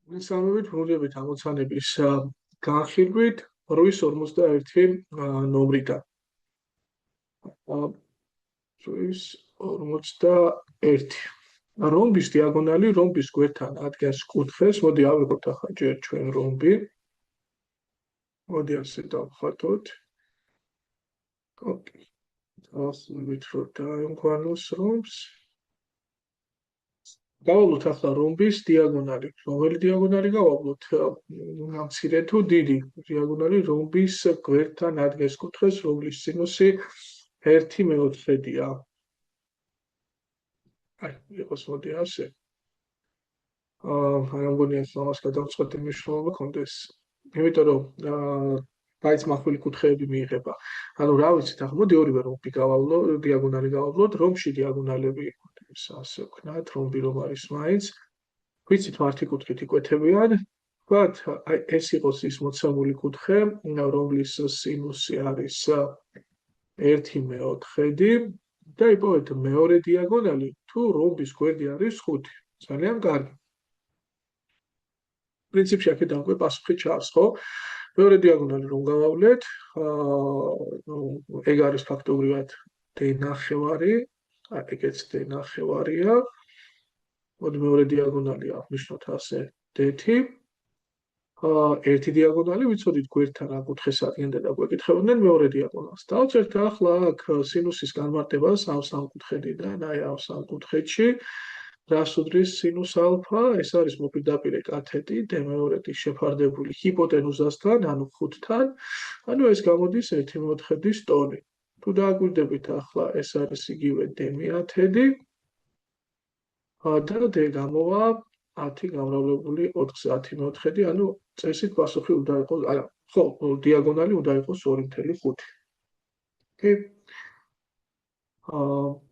მისამებით ბრუნდებით ამოცანების განხილვით 8.51 ნომრიდან. 8.51. რომბის დიაგონალი რომბის გვერდთან ადგენს კუთხეს. მოდი ავიღოთ ახლა ჯერ ჩვენ რომბი. მოდი ასე დავხატოთ. ოკეი. დავასრულეთ რომ დაემგვანოს რომბს. გავავლოთ ახლა რომბის დიაგონალი. რომელი დიაგონალი გავავლოთ? მცირე თუ დიდი დიაგონალი რომბის გვერდთან ადგენს კუთხეს, რომლის სინუსი 1/4-ია. აი, იყოს მოდი ასე. აი მგონია ამას გადავწყვეტი მნიშვნელობა კონდეს. იმიტომ რომ ბაიც მახვილი კუთხეები მიიღება. ანუ რა ვიცით, ახლა მოდი ორივე რომბი გავავლო, დიაგონალი გავავლოთ, რომში დიაგონალები ის ასე ვქნათ, რომბი რომ არის მაინც. ვიცით მართი კუთხით იკვეთებიან. ვთქვათ, აი ეს იყოს ის მოცემული კუთხე, რომლის სინუსი არის 1/4 და იპოვეთ მეორე დიაგონალი, თუ რომბის გვერდი არის 5. ძალიან კარგი. პრინციპში აქედან უკვე პასუხი ჩანს, ხო? მეორე დიაგონალი რომ გავავლეთ, ეგ არის ფაქტობრივად d9, ეგეც d9-ია. მოდი მეორე დიაგონალი აღნიშნოთ ასე d10. ერთი დიაგონალი ვიცოდით გვერდთან რა კუთხეს ადგენდა და გვეკითხებოდნენ მეორე დიაგონალს. დავწერთ ახლა აქ სინუსის განმარტებას ამ სამკუთხედიდან, აი ამ სამკუთხედში. რას უდრის სინუს ალფა? ეს არის მოპირდაპირე კათეტი d2-ის შეფარდებული ჰიპოტენუზასთან, ანუ 5-თან. ანუ ეს გამოდის 1/4-ის ტოლი. თუ დააკვირდებით ახლა ეს არის იგივე d1/10 და d გამოვა 10 გამრავლებული 4-ზე 10/4, ანუ წესით პასუხი უნდა იყოს, არა, ხო, დიაგონალი უნდა იყოს 2/5. კი.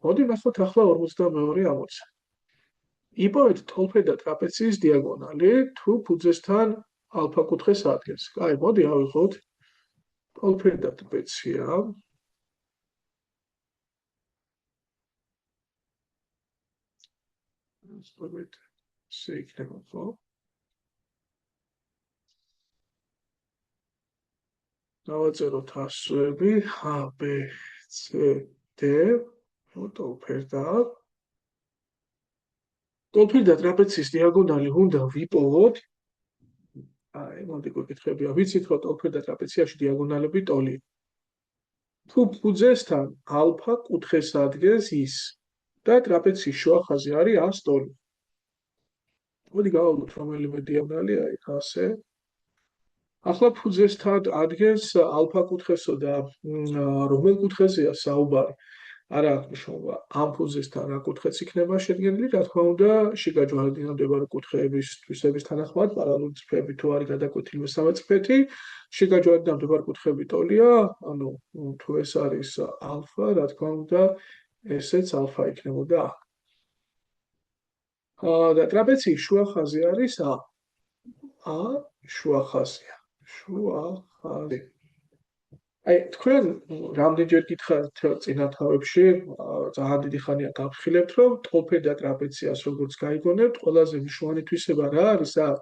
მოდი ნახოთ ახლა 42 ამოცანა. იპოვეთ ტოლფერდა ტრაპეციის დიაგონალი, თუ ფუძესთან ალფა კუთხეს ადგენს. აი, მოდი ავიღოთ ტოლფერდა ტრაპეცია. სწორედ ესე იქნება, ხო? დავაწეროთ ასოები A, B, C, D, ტოლფერდა. ტოლფერდა ტრაპეციის დიაგონალი უნდა ვიპოვოთ. აი, მოდი გვეკითხებია, ვიცით რომ ტოლფერდა ტრაპეციაში დიაგონალები ტოლია. თუ ფუძესთან ალფა კუთხეს ადგენს ის და ტრაპეციის შუა ხაზი არის A ტოლი. მოდი გავავლოთ რომელიმე დიაგონალი, აი ასე. ახლა ფუძესთან ადგენს ალფა კუთხესო და რომელ კუთხეზეა საუბარი? არა აქვს მნიშვნელობა, ამ ფუძესთან რა კუთხეც იქნება შედგენილი, რა თქმა უნდა, შიგაჯვარედინა მდებარე კუთხეების თვისების თანახმად, პარალელური წრფეები თუ არის გადაკვეთილი მესამე წრფეთი, შიგაჯვარედინა მდებარე კუთხეები ტოლია, ანუ თუ ეს არის ალფა, რა თქმა უნდა, ესეც ალფა იქნებოდა. და ტრაპეციის შუა ხაზი არის A. A შუა ხაზია. შუა ხაზი. აი, თქვენ რამდენჯერ გითხარით წინა თავებში, ძალიან დიდი ხანია გავხილებთ, რომ ტოლფერდა ტრაპეციას როგორც გაიგონებთ, ყველაზე მნიშვნელოვანი თვისება რა არის აქ?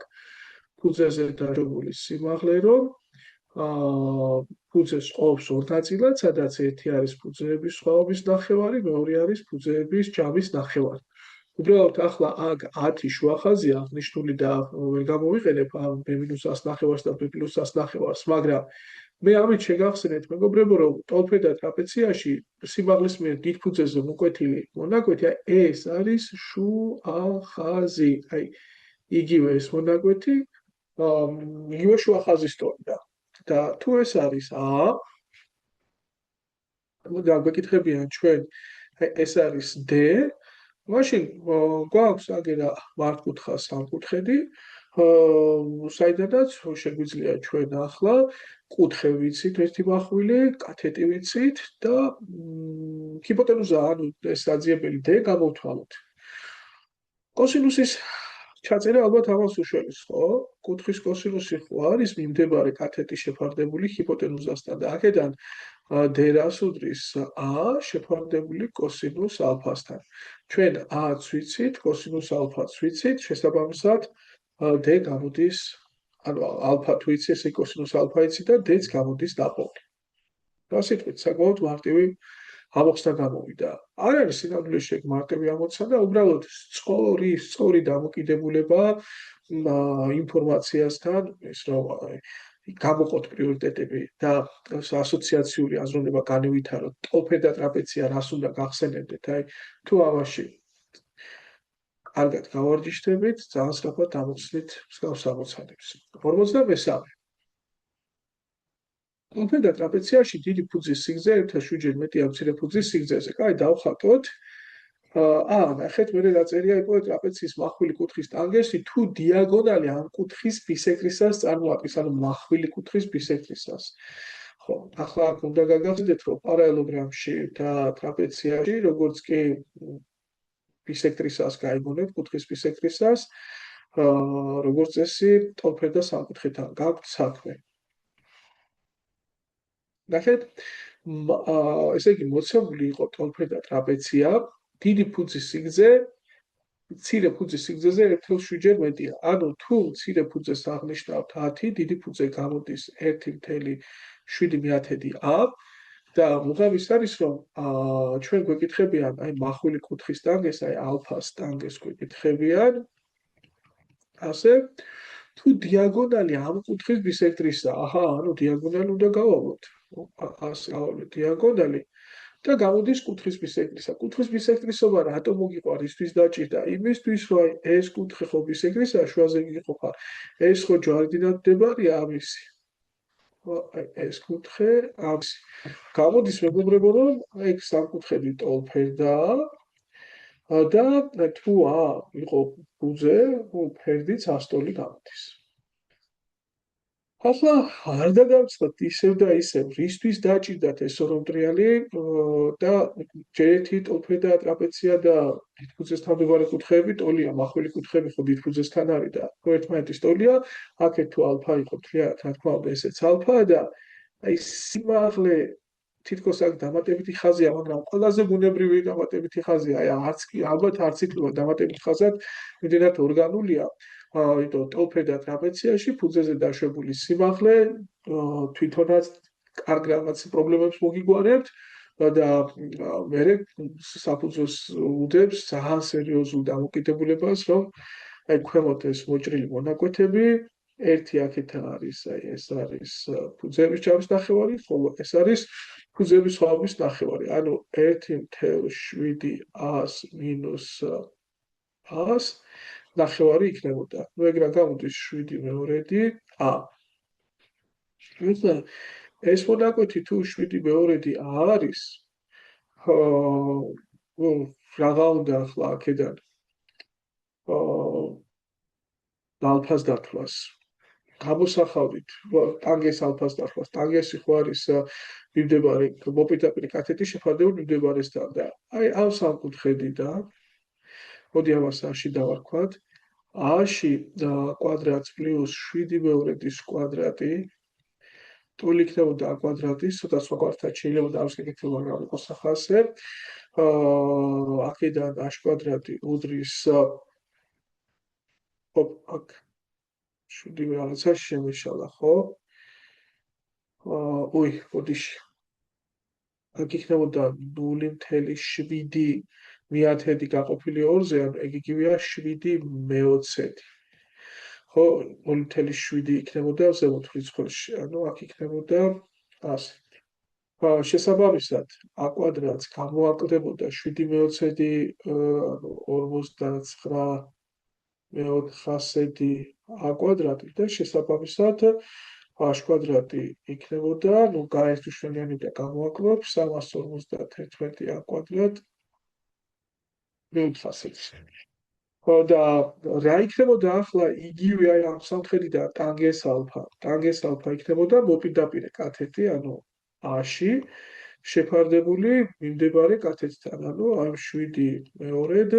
ფუძეზე დაჯობული სიმაღლე, რომ ფუძეს ყოფს ორ ნაწილად, სადაც ერთი არის ფუძეების სხვაობის ნახევარი, მეორე არის ფუძეების ჯამის ნახევარი. უბრალოდ ახლა აქ 10 შუა ხაზია აღნიშნული და ვერ გამოვიყენებ b-100 ნახევარს და b+100 ნახევარს, მაგრამ მე ამით შეგახსენეთ მეგობრებო, რომ ტოლფერდა ტრაპეციაში სიმაღლის მიერ დიდ ფუძეზე მოკვეთილი მონაკვეთი, ეს არის შუა ხაზი. აი, იგივე ეს მონაკვეთი, იგივე შუა ხაზის ტოლია. და თუ ეს არის A, გვეკითხებიან ჩვენ, ეს არის D, მაშინ გვაქვს აგერა მართკუთხა სამკუთხედი, საიდანაც შეგვიძლია ჩვენ ახლა კუთხე ვიცით ერთი მახვილი, კათეტი ვიცით და ჰიპოტენუზა, ანუ ეს დაძიებელი D გამოვთვალოთ. კოსინუსის ჩაწერა ალბათ ამას უშველის, ხო? კუთხის კოსინუსი ხო არის მიმდებარე კათეტის შეფარდებული ჰიპოტენუზასთან და აქედან D რას უდრის? A შეფარდებული კოსინუს ალფასთან. ჩვენ A-ც ვიცით, კოსინუს ალფაც ვიცით, შესაბამისად D გამოდის, ანუ ალფა თუ იცი, ესე კოსინუს ალფა იცი და D-ც გამოდის დაბოლი. რა სიტყვით, საკმაოდ მარტივი ამოხსნა გამოვიდა. არ არის სინამდვილეში მარტივი ამოხსნა და უბრალოდ სწორი დამოკიდებულება ინფორმაციასთან, ის რომ გამოყოთ პრიორიტეტები და ასოციაციური აზროვნება განევითაროთ, ტოლფერ და ტრაპეცია რას უნდა გახსენებდეთ, აი თუ ამაში კარგად გავარჯიშდებით, ძალიან სწრაფად ამოხსნით მსგავს ამოცანებს. 53. ტოლფერ და ტრაპეციაში დიდი ფუძის სიგრძე 1/7-ჯერ მეტია მცირე ფუძის სიგრძეზე. კაი, დავხატოთ. ნახეთ, მე დაწერია იყო ტრაპეციის מחვილი კუთხის ტანგენსი თუ დიაგონალი ამ კუთხის ბისექტრისას წარმოადგენს, ანუ מחვილი კუთხის ბისექტრისას. ხო, ახლა აქ უნდა გაგახსენდეთ, რომ პარალელოგრამში და ტრაპეციაში, როგორც კი ბისექტრისას გაიგონებთ, კუთხის ბისექტრისას, როგორც წესი, ტოლფერ და სამკუთხედთან გაქვთ საქმე. ნახეთ, ესე იგი მოცემული იყო ტოლფერ და ტრაპეცია, დიდი ფუძის სიგრძე მცირე ფუძის სიგრძეზე 1/7-ჯერ მეტია. ანუ თუ მცირე ფუძეს აღნიშნავთ 10, დიდი ფუძე გამოდის 1/7 ა და მუღამის არის რომ ჩვენ გვეკითხებიან აი מחვილი კუთხის ტანგენს, აი ალფას ტანგენს გვეკითხებიან. ასე თუ დიაგონალი ამ კუთხის ბისექტრისა, ანუ დიაგონალი უნდა გავავლოთ. ასე გავავლოთ დიაგონალი და გამოდის კუთხის ბისექტრისა. კუთხის ბისექტრისობა რატომ მოგიყვა, ისთვის დაჭირდა? იმისთვის, რომ ეს კუთხე ხო ბისექტრისაა, შუაზე გიყოფა. ეს ხო ჯვარდინადდებარია ამისი. ეს კუთხე ამისი. გამოდის მეგობრებო, რომ ეგ სამკუთხედი ტოლფერდაა და თუ იყო ფუძე, ფერდიც ასტოლი გამოდის. ახლა არ დაგამცხოთ ისევ და ისევ, რისთვის დაჭირდათ ეს ორომტრიალი და ჯერ-ერთი ტოლფერ და ტრაპეცია და დიდფუძეს თავმდებარე კუთხეები, ტოლია, מחვილი კუთხეები ხო დიდფუძესთან არის და ერთმანეთის ტოლია, აქეთ თუ ალფა იყო, თლიანად, რა თქმა უნდა, ესეც ალფაა და აი სიმაღლე თითქოს აქ დამატებითი ხაზია, მაგრამ ყველაზე ბუნებრივი დამატებითი ხაზია, აი ალბათ არც იკვლება დამატებით ხაზად, იმდენად ორგანულია. იმიტომ ტოლფერ და ტრაპეციაში ფუძეზე დაშვებული სიმაღლე თვითონაც კარგ რაღაც პრობლემებს მოგიგوارებთ და მე საფუძველს უდებს ძალიან სერიოზულ დამოკიდებულებას, რომ აი ქვემოთ ეს მოჭრილი მონაკვეთები, ერთი აქეთ არის, აი ეს არის ფუძეების ჯამის ნახევარი, ხოლო ეს არის ფუძეების ხაობის ნახევარი, ანუ 1/7 ას მინუს ას ნახევარი იქნებოდა. ნუ ეგ რა გამოდის 7/2 ა. ეს მონაკვეთი თუ 7/2 ა არის, რაღა უნდა ახლა აქედან ალფას დათვლას. გამოსახავდით ტანგენს ალფას დათვლას. ტანგენსი ხო არის მიმდებარე მოპირდაპირე კათეტის შეფარდებულ მიმდებარესთან და აი ამ სამკუთხედიდან მოდი ამას აში დავარქვათ. A-ში კვადრატს პლუს 7/2-ის კვადრატი ტოლი იქნებოდა a კვადრატის, ცოტა სხვაგვარად შეიძლება ამის გეკითხება, მაგრამ იყოს ახლა ასე. აქედან a კვადრატი უდრის აქ 7 რაღაცა შემეშალა, ხო? ოდიში. აქ იქნებოდა 0.7 მიათედი გაყოფილი 2-ზე, ანუ ეგ იგივეა 7/40. ხო, 0.7 იქნებოდა ზემოთ რიცხვებში, ანუ აქ იქნებოდა ასე. შესაბამისად, a კვადრატს გამოაკლდებოდა 7/40, ანუ 49/4 a კვადრატი და შესაბამისად a კვადრატი იქნებოდა, ნუ გაერთმშვენიანი და გამოაკლებს 351 a კვადრატ მეოთხასეთი. და რა იქნებოდა ახლა იგივე აი ამ სამხედრიდან ტანგენს ალფა. ტანგენს ალფა იქნებოდა მოპირდაპირე კათეტი, ანუ A-ში შეფარდებული მიმდებარე კათეტთან, ანუ ამ 7/2-ად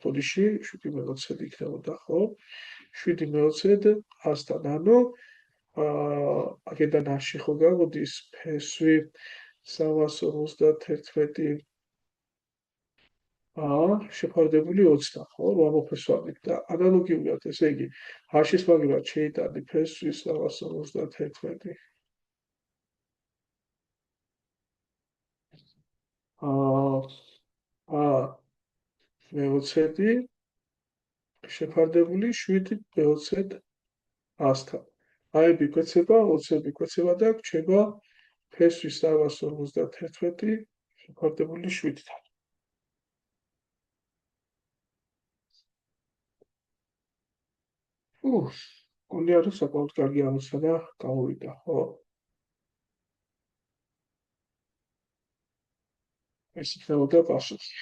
ოდიში 7/20 იქნებოდა, ხო? 7/20 ასთან, ანუ აქედან A-ში ხო გამოდის ფესვი 351 შეფარდებული 20, ხო, 8 მოფესვანით და ანალოგიურად, ესე იგი, h-ის მაგივრად შეიტანდი ფესვის რაღაც 51. აა ა მეოცედი შეფარდებული 7 მეოცედ 100-თან. აები გვეცება, 20-ები გვეცება და გვჩება ფესვის 151 შეფარდებული 7-თან. მგონი არის საკმაოდ კარგი ამოცანა გამოვიდა, ხო? ეს იქნებოდა პასუხი.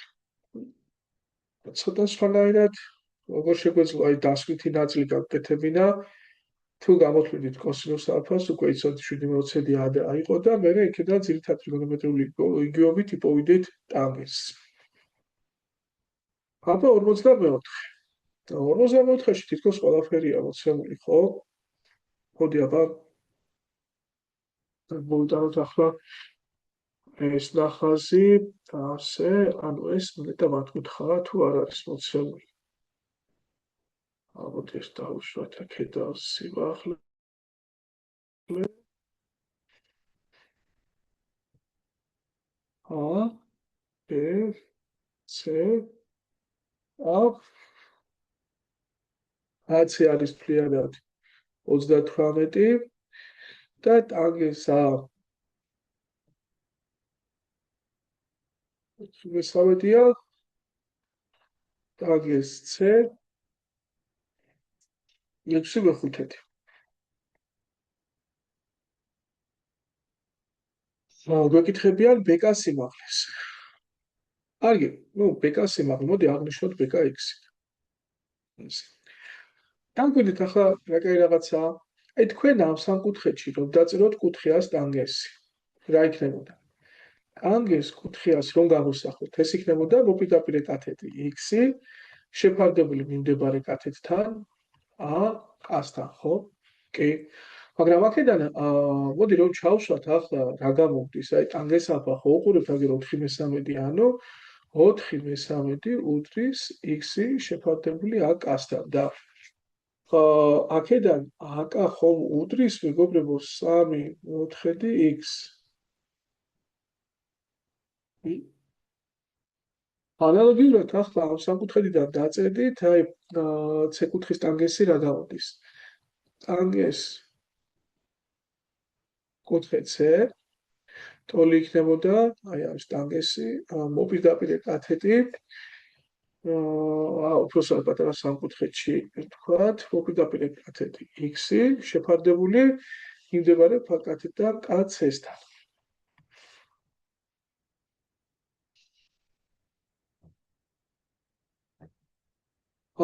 ცოტა სხვანაირად, როგორ შეგვეძლო აი დასკვითი ნაწილი გაკეთებინა, თუ გამოთვლიდით კოსინუს ალფას, უკვე იცოდით 7/20 აიყო და მე იქიდან ძირითადად ტრიგონომეტრიული იგივობით იპოვიდით ტანგენსს. აბა 44. 44-ში თითქოს ყველაფერია მოცემული, ხო? მოდი აბა მოვიტანოთ ახლა ეს ნახაზი და ასე, ანუ ეს ნეტა მათკუთხაა თუ არ არის მოცემული. ალბათ ეს დავუშვათ აქედან სიმაღლე. A, B, C, A. AC არის მთლიანად 38 და ტანგენს A მესამედია, ტანგენს C 6/5. გვეკითხებიან ბეკა სიმაღლეს. კარგი, ბეკა სიმაღლე, მოდი აღნიშნოთ ბეკა x-ი. დავგვიდეთ ახლა რაკაი რაღაცაა. აი თქვენ ამ სამკუთხედში რომ დაწეროთ კუთხეას ტანგენსი. რა იქნებოდა? ტანგენს კუთხეას რომ გამოსახოთ, ეს იქნებოდა მოპირდაპირე კათეტი x-ი შეფარდებული მიმდებარე კათეტთან a-თან, ხო? კი. მაგრამ აქედან მოდი რომ ჩავშვათ ახლა რა გამოვდის, აი ტანგენს აბა ხო უყურებთ აგერ 4/3, ანუ 4/3 უდრის x-ი შეფარდებული a-თან და აქედან a ხომ უდრის მეგობრებო 3/4x. ანალოგიურად ახლა ამ სამკუთხედიდან დაწერდით, აი c კუთხის ტანგენსი რა გამოდის. ტანგენს კუთხე C, ტოლი იქნებოდა, აი არის ტანგენსი, მოპირდაპირე კათეტი, უბრალოდ პატარა სამკუთხედში ვთქვათ, მოპირდაპირე კათეტი x-ი შეფარდებული მიმდებარე კათეტთან KC-სთან.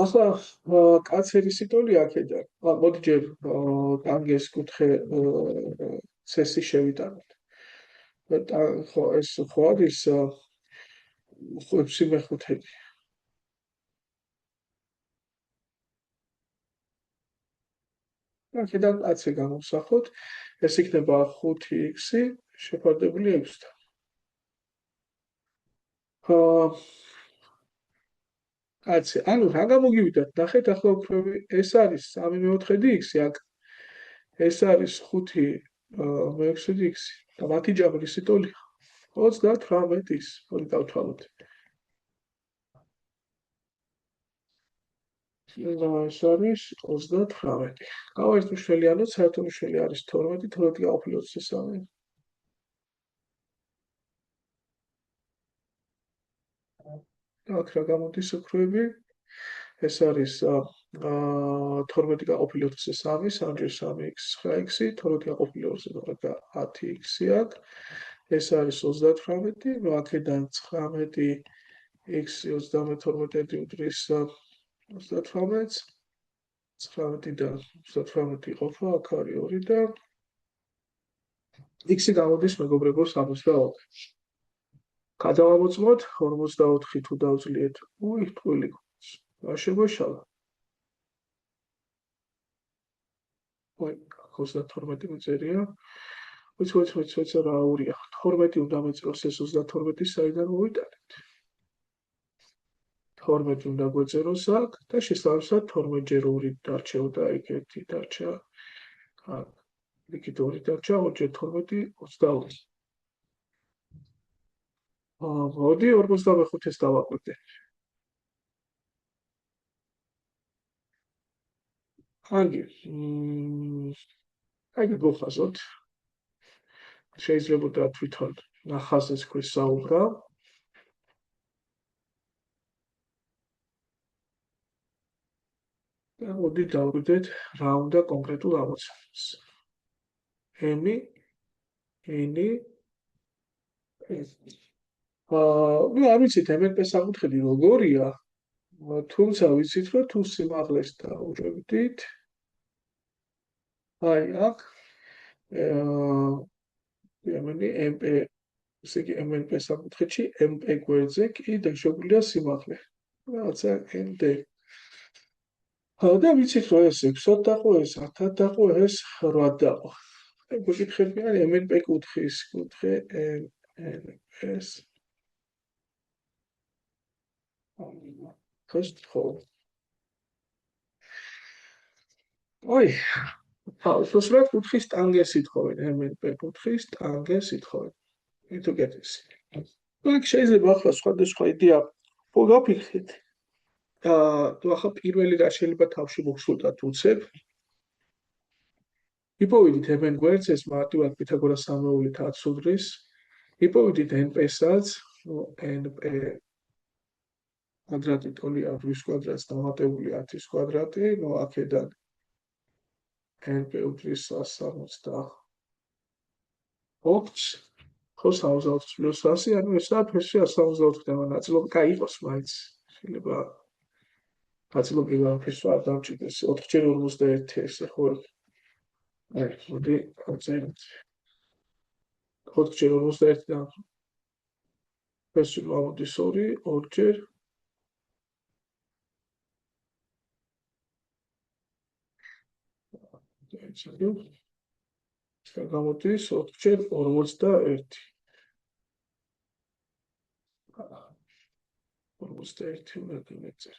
ახლა კაცერის ტოლი აქედან. მოდი ჯერ ტანგენს კუთხე C-ში შევიტანოთ. ხო ეს ხო არის 5/5. აქედან AC გამოვსახოთ, ეს იქნება 5x-ი შეფარდებული 6-თან. კაცი, ანუ რა გამოგივიდათ, ნახეთ ახლა უფრო ეს არის 3/4x-ი, აქ ეს არის 5/6x და მათი ჯამრისი ტოლია 38-ის. მოდი დავთვალოთ. ეს არის 38. გავარის მშველი, ანუ საერთო მშველი არის 12, 12 გაყოფილი 23. აქ რა გამოდის ოქროები? ეს არის 12 გაყოფილი 23, 3-3x 9x, 12 გაყოფილი 10x-ი აქ. ეს არის 38, აქედან 19x 32 უდრის 38-ს, 19-დან 38 იყოფა, აქ არის 2 და x-ი გამოდის მეგობრებო 64. გადავამოწმოთ 44 თუ დავძლიეთ ტყვილი რა შეგვეშალა. 32 მიწერია. ვიცი რა აურია. 12 უნდა მეწეროს, ეს 32 საიდან მოვიტანეთ. 12 უნდა გვეწეროს აქ და შესაბამისად 12 ჯერ 2 დარჩეოდა, იქ 1 დარჩა. აქ იქით 2 დარჩა, 2 ჯერ 12 22. მოდი 45-ს დავაკვირდე. კარგი. აი გიხაზოთ. შეიძლება თვითონ ნახაზეს გვესაუბრა. და მოდი დავვიდეთ რა უნდა კონკრეტულ ამოცანებს. ემი, ენი, ну, არ ვიცით MNP საკუთხედი როგორია, თუმცა ვიცით, რომ თუ სიმაღლეს დაუჭებდით, აი აქ MP, ესე იგი MNP საკუთხედში MP გვერდზე კი დაშვებულია სიმაღლე. რაღაცა ND. და ვიცით, რომ ეს 6-ად დაყო, ეს 10-ad დაყო, ეს 8-ad დაყო. გვეკითხები არის MNP კუთხის, კუთხე MNP-ს. ხო. ой, სულ კუთხის ტანგენსი თხოვენ, MNP კუთხის ტანგენსი თხოვენ. თუ გეტყვით. აქ შეიძლება ახლა სხვადასხვა იდეა მოგაფიქრეთ. თუ ახლა პირველი რა შეიძლება თავში მოგსულტათ უცებ. იპოვიდით MN გვერდს, ეს მარტივად პითაგორას სამეულით აცუდრის. იპოვიდით NP-საც, NP კვადრატი ტოლი r-ის კვადრატს დამატებული 10-ის კვადრატი, ნუ აქედან NP უდრის 160. ხო 64 პლუს 100, ანუ ეს რა ფერში 164-დან ნაწილობრივ გაიყოს მაინც. შეიძლება ნაწილობრივ ფერში არ დამჭირდეს 4/41 ესე ხო. აი, მოდი ავწეროთ. 4/41-დან ფერში გამოდის 2, 2-ჯერ გამოდის 4/41. 41 უნდა მეწერ.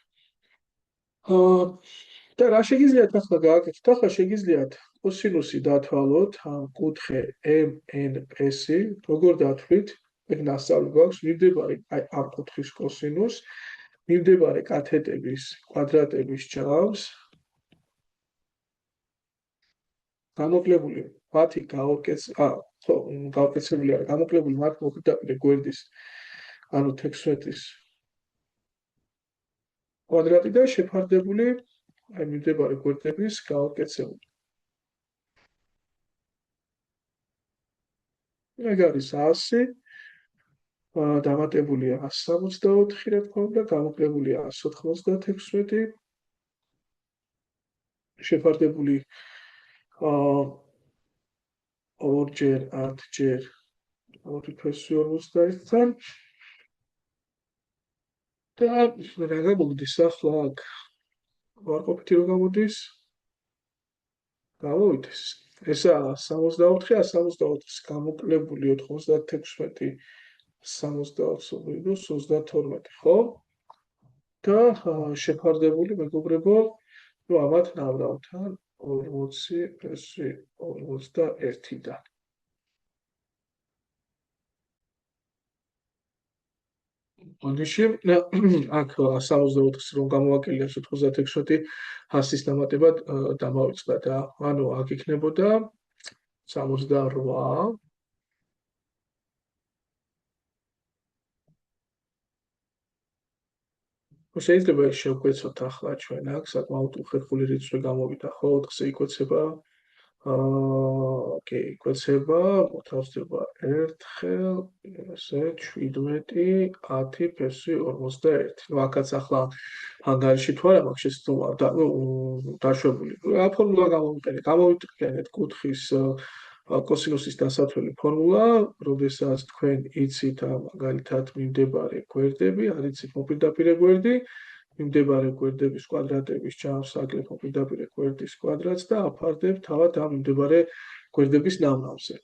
და რა შეგიძლიათ ახლა გააკეთოთ? ახლა შეგიძლიათ კოსინუსი დათვალოთ ამ კუთხე MNP-სი, როგორ დათვლით? ეგ ნასწავლი გვაქვს, მიმდებარე აი ამ კუთხის კოსინუს, მიმდებარე კათეტების კვადრატების ჯავს. გამოკლებული მათი გაუკეთებული არა, გამოკლებული მათ მოპირდაპირე გვერდის, ანუ 16-ის კვადრატი და შეფარდებული აი მიმდებარე გვერდების გაუკეთებული. ეგ არის 100, დამატებულია 164, რა თქმა უნდა, გამოკლებულია 196, შეფარდებული 2-ჯერ 10-ჯერ 2/41-თან და რა გამოგდის ახლა აქ ვარყოფითი რო გამოდის გამოვიდეს ესაა 64 164-ის გამოკლებული 96 64 32 ხო და შეფარდებული მეგობრებო რომ ამათ ნავრავთან 40/41-დან ოდიში აქ 64-ს რომ გამოვაკელია 96 100-ის დამატება დამავიწყდა და ანუ აქ იქნებოდა 68 შეიძლება შევკვეცოთ ახლა ჩვენ აქ საკმაოდ უხერხული რიცხვი გამოვიდა ხო 4-ზე იკვეცება ოკეი იკვეცება მოთავსდება ერთხელ ესე 17 10/41 ნუ აქაც ახლა ანგარიში თუ არა მაქვს შეცდომა და დაშვებული რა ფორმულა გამოვიყენეთ კუთხის კოსინუსის დასათვლელი ფორმულა, როდესაც თქვენ იცით მაგალითად მიმდებარე გვერდები, არ იცით მოპირდაპირე გვერდი, მიმდებარე გვერდების კვადრატების ჯამს აკლებ მოპირდაპირე გვერდის კვადრატს და აფარდებ თავად ამ მიმდებარე გვერდების ნავნავზე.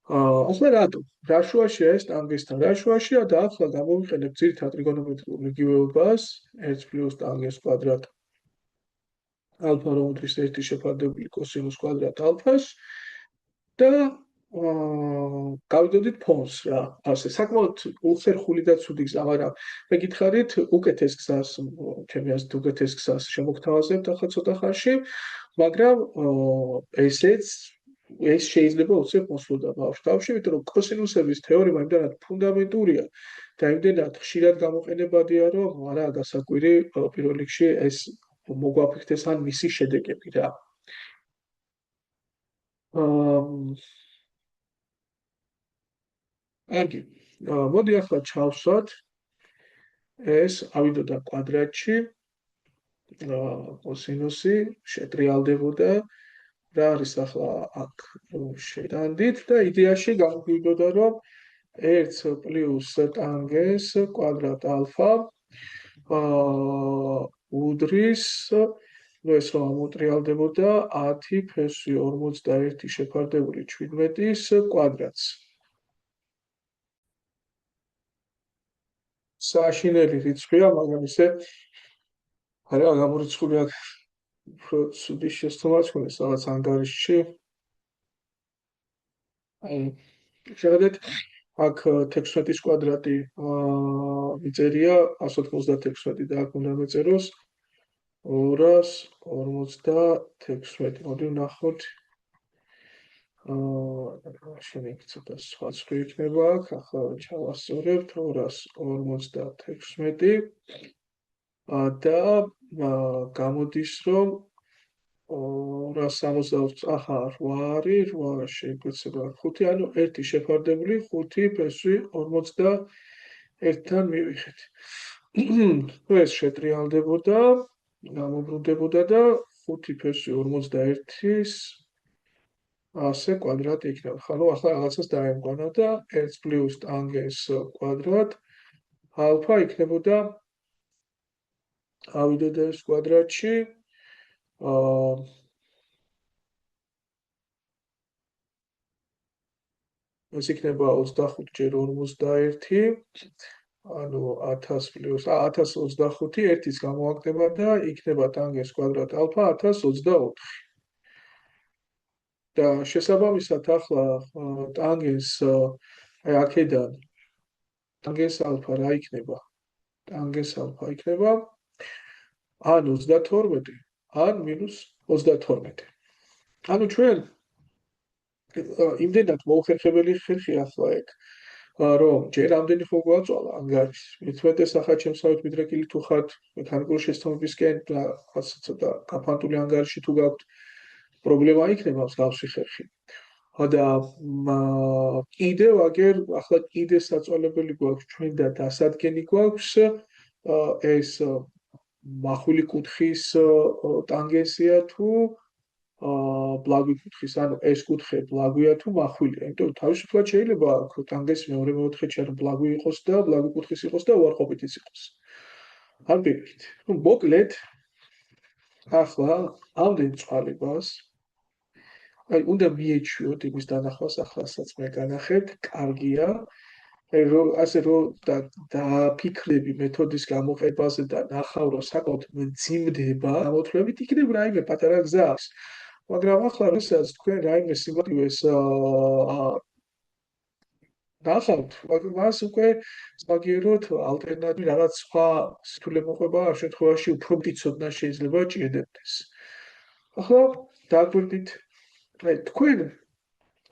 ახლა რატო? რა შუაშია ეს ტანგენსთან? რა შუაშია და ახლა გამოვიყენებ ძირითად ტრიგონომეტრიულ მიგივეობას 1 პლუს ტანგენს კვადრატ ალფა რომლის 1 შეფარდებული კოსინუს კვადრატ ალფას და გავიდოდით ფონს რა. ასე საკმაოდ უხერხული და ცუდი გზა, მაგრამ მე გითხარით უკეთეს გზას, ჩემი აზრით უკეთეს გზას შემოგთავაზებთ ახლა ცოტა ხანში, მაგრამ ესეც ეს შეიძლება უცებ მოსვლოდა ბავშვთავში, იმიტომ რომ კოსინუსების თეორემა იმდანად ფუნდამენტურია და იმდანად ხშირად გამოყენებადია, რომ არა გასაკვირი პირველ რიგში ეს მოგვაფიქრდეს ან მისი შედეგები რა. კარგი. მოდი ახლა ჩავსვათ ეს ავიდოდა კვადრატში კოსინუსი შეტრიალდებოდა რა არის ახლა აქ შედანდით და იდეაში გამოვიდოდა რომ 1 პლუს ტანგენს კვადრატ ალფა უდრის ну ეს რომ ამოტრიალდებოდა 10 ფესვი 41 შეფარდებული 17-ის კვადრატს. სააშინელი რიცხვია, მაგრამ ისე არა გამორიცხული აქ უფრო ცუდი შესწავლაც ქონდეს რაღაც ანგარიშში. აი, შევედეთ აქ 16-ის კვადრატი მიწერია 196 და აქ უნდა მეწეროს 256. მოდი ვნახოთ. შენ იქ ცოტა სხვა იქნება აქ, ახლა ჩავასწორებთ 256 და გამოდის რომ 260 ახლა 8 არის 8 შეგვეცება 5 ანუ 1 შეფარდებული 5 ფესვი 41-თან მივიღეთ. ეს შეტრიალდებოდა გამობრუნდებოდა და 5 ფესვი 41-ის ასე კვადრატი იქნება. ხანო ახლა რაღაცას დაემკვანა და 1 პლუს ტანგენს კვადრატ ალფა იქნებოდა ავიდოდა ეს კვადრატში ეს იქნება 25 ჯერ 41 ანუ 1000 პლუს 1025 ერთის გამოაკდება და იქნება ტანგენს კვადრატ ალფა 1024. და შესაბამისად ახლა ტანგენს აი აქედან ტანგენს ალფა რა იქნება? ტანგენს ალფა იქნება ან 32 ან -32. ანუ ჩვენ იმდენად მოუხერხებელი ხერხი ახლა ეგ რომ ჯერ ამდენი ხო გვაწვალა ანგარიშს 11 სახაჩემსავით მიდრეკილი თუ ხართ მექანიკური შესწავლისკენ და ასე ცოტა გაფანტული ანგარიში თუ გაქვთ პრობლემა იქნება მსგავსი ხერხი და კიდევ აგერ ახლა კიდე საწვალებელი გვაქვს ჩვენ და დასადგენი გვაქვს ეს მახვილი კუთხის ტანგენსია თუ ბლაგვი კუთხის, ანუ ეს კუთხე ბლაგვია თუ მახვილია, იმიტომ რომ თავისუფლად შეიძლება აქ ტანგენს მეორე მეოთხედში არ ბლაგვი იყოს და ბლაგვი კუთხის იყოს და უარყოფითიც იყოს. არ ვიგეთ. ну მოკლედ ახლა ამდენ წყალებას აი უნდა მიეჩვიოთ იმის დანახვას ახალსაც მე განახეთ, კარგია. ასე რომ დაფიქრები მეთოდის გამოყენებაზე და ნახავ რომ საკმაოდ მძიმდება გამოთვლებით იქნებ რაიმე პატარა გზა აქვს. მაგრამ ახლა როდესაც თქვენ რაიმე სიმართლეს ნახავთ, მას უკვე საგიეროთ ალტერნატივი რაღაც სხვა სიტულა მოყვება ამ შემთხვევაში უფრო მეტი ცოდნა შეიძლება ჭირდებდეს. ახლა დაგვირდით აი თქვენ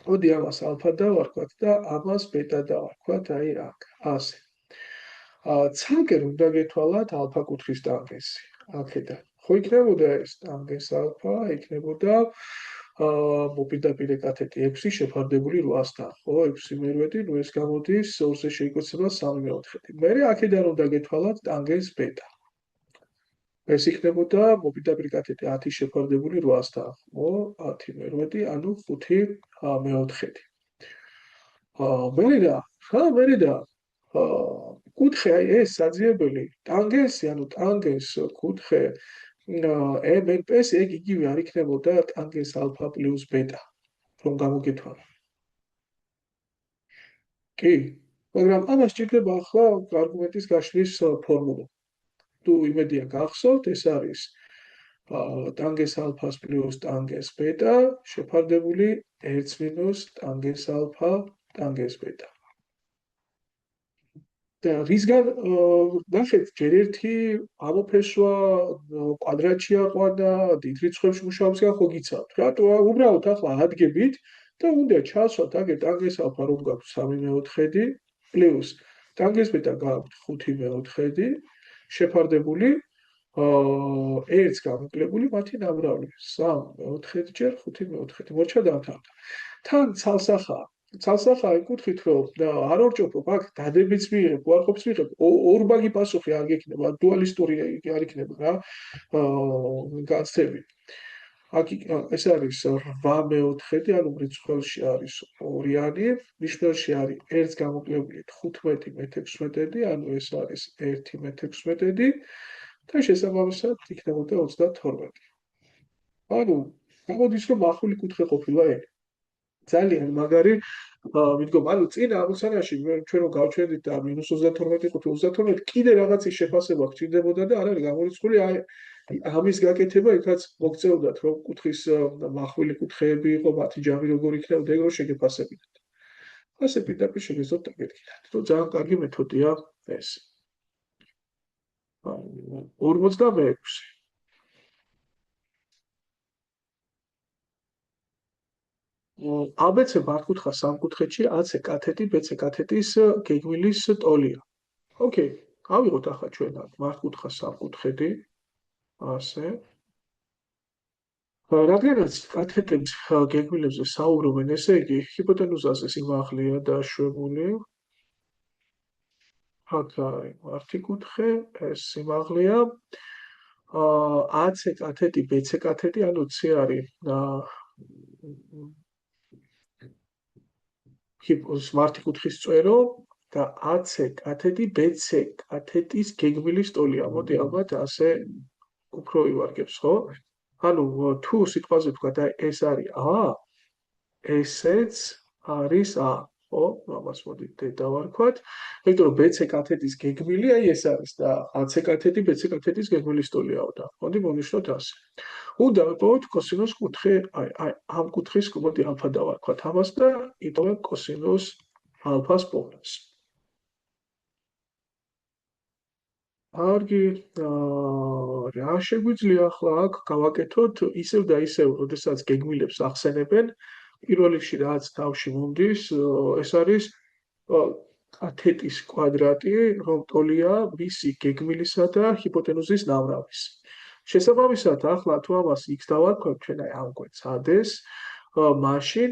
მოდი ამას ალფა დავარქვათ და ამას ბეტა დავარქვათ აი აქ ასე. ცალკე უნდა გეთვალათ ალფა კუთხის ტანგენსი. აქედან ხო იქნებოდა ეს ტანგენს ალფა იქნებოდა მოპირდაპირე კათეტი 6 შეფარდებული 8-თან, ხო 6 მერვედი, ну ეს გამოდის 2-ზე შეიკვეცება 3 მეოთხედი. მე აქედან უნდა გეთვალათ ტანგენს ბეტა. ეს იქნებოდა მოპირდაპირე კათეტი 10 შეფარდებული 8-თან, ხო 10 მერვედი, ანუ 5 მეოთხედი. მერიდა კუთხე აი ეს საძიებელი ტანგენსი, ანუ ტანგენს კუთხე MNP-ს ეგ იგივე არ იქნებოდა ტანგენს ალფა პლუს ბეტა, რომ გამოგეთვალა. კი, მაგრამ ამას ჭირდება ახლა არგუმენტის გაშლის ფორმულა. თუ იმედია გახსოვთ, ეს არის ტანგენს ალფას პლუს ტანგენს ბეტა შეფარდებული 1 მინუს ტანგენს ალფა ტანგენს ბეტა. და რისგან ნახეთ, ჯერ ერთი ამოფესვა კვადრატში აყვანა, დიდ რიცხვებში მუშაობისგან ხო გიცავთ. რატო უბრალოდ ახლა ადგებით და უნდა ჩასვათ აგერ ტანგენს ალფა რომ გაქვთ 3/4 პლუს ტანგენს ბეტა გაქვთ 5/4 შეფარდებული ერთს გამოკლებული მათი ნამრავლი 3/4 ჯერ 5/4. მორჩა დავთავრდა. თან ცალსახაა. ცალსახაა იკუთხით, რომ არ ორჭოფობ აქ დადებიც მიიღებ, უარყოფს მიიღებ, ორბაგი პასუხი არ გექნება, დუალისტური არ იქნება რა განცდები. აქ ეს არის 8/4, ანუ მრიცხველში არის ორიანი, ნიშნულში არის 1 გამოკლებული 15/16, ანუ ეს არის 1/16 და შესაბამისად იქნებოდა 32. ანუ გამოდის რომ ახალი კუთხე ყოფილა ეგ. ძალიან მაგარი მიდგომა, ანუ წინა ამოცანაში ჩვენ რომ გავჩერდით და -32 იყო 32 კიდე რაღაცის შეფასება გჭირდებოდა და არ არის გამორიცხული აი ამის გაკეთება იქაც მოგწეოდათ რომ კუთხის მახვილი კუთხეები იყო მათი ჯამი როგორ იქნებოდა ეგ რო შეგეფასებინათ. ასე პირდაპირ შეგეძლოთ დაგეთქილათ. რომ ძალიან კარგი მეთოდია ეს. 46 ABC მართკუთხა სამკუთხედში AC კათეტი BC კათეტის გეგმილის ტოლია. ოკეი, ავიღოთ ახლა ჩვენ აქ მართკუთხა სამკუთხედი ასე. რადგანაც კათეტების გეგმილებზე საუბრობენ, ესე იგი ჰიპოტენუზაზე სიმაღლეა დაშვებული. აქ არის მართი კუთხე, ეს სიმაღლეა. AC კათეტი BC კათეტი, ანუ C არის მართი კუთხის წვერო და AC კათეტი BC კათეტის გეგმილის ტოლია. მოდი ალბათ ასე უფრო ივარგებს, ხო? ანუ თუ სიტყვაზე ვთქვა და ეს არის A, ესეც არის A, ხო? ამას მოდი დავარქვათ. იმიტომ რომ BC კათეტის გეგმილი აი ეს არის და AC კათეტი BC კათეტის გეგმილის ტოლიაო და მოდი მოვნიშნოთ ასე. უნდა ვიპოვოთ კოსინუს კუთხე, აი ამ კუთხის მოდი ალფა დავარქვათ ამას და იტოვებ კოსინუს ალფას პოვას. კარგი, რა შეგვიძლია ახლა აქ გავაკეთოთ ისევ და ისევ, როდესაც გეგმილებს ახსენებენ, პირველ რიგში რაც თავში მომდის, ეს არის კათეტის კვადრატი, რომ ტოლია მისი გეგმილისა და ჰიპოტენუზის ნამრავის. შესაბამისად, ახლა თუ ამას x დავარქვათ, ჩვენ აი ამ კვეთს ades, მაშინ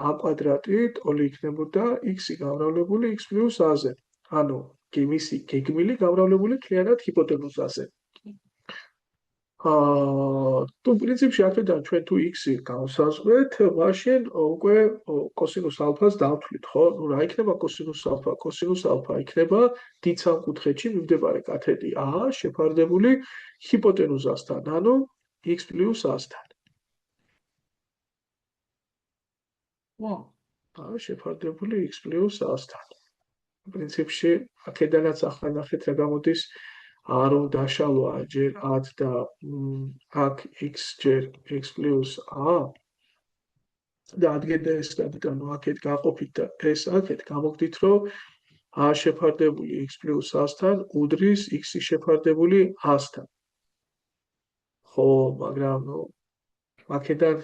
a კვადრატი ტოლი იქნებოდა x-ი გამრავლებული x + a-ზე. ანუ მისი გეგმილი გამრავლებული მთლიანად ჰიპოტენუზაზე. თუ პრინციპში აქედან ჩვენ თუ x-ი გავსაზღვრეთ, მაშინ უკვე კოსინუს ალფას დავთვლით, ხო? ნუ რა იქნება კოსინუს ალფა? კოსინუს ალფა იქნება დიდ სამკუთხედში მიმდებარე კათეტი A შეფარდებული ჰიპოტენუზასთან, ანუ x + a-სთან. შეფარდებული x + a-სთან. პრინციპში აქედანაც ახლა ნახეთ რა გამოდის არ უნდა დაშალვა ჯერ a და აქ x ჯერ x + a და ადგენდა ეს ანუ აქეთ გაყოფით და ეს აქეთ გამოგდით რომ a შეფარდებული x + a-სთან უდრის x-ი შეფარდებული a-სთან. ხო, მაგრამ აქედან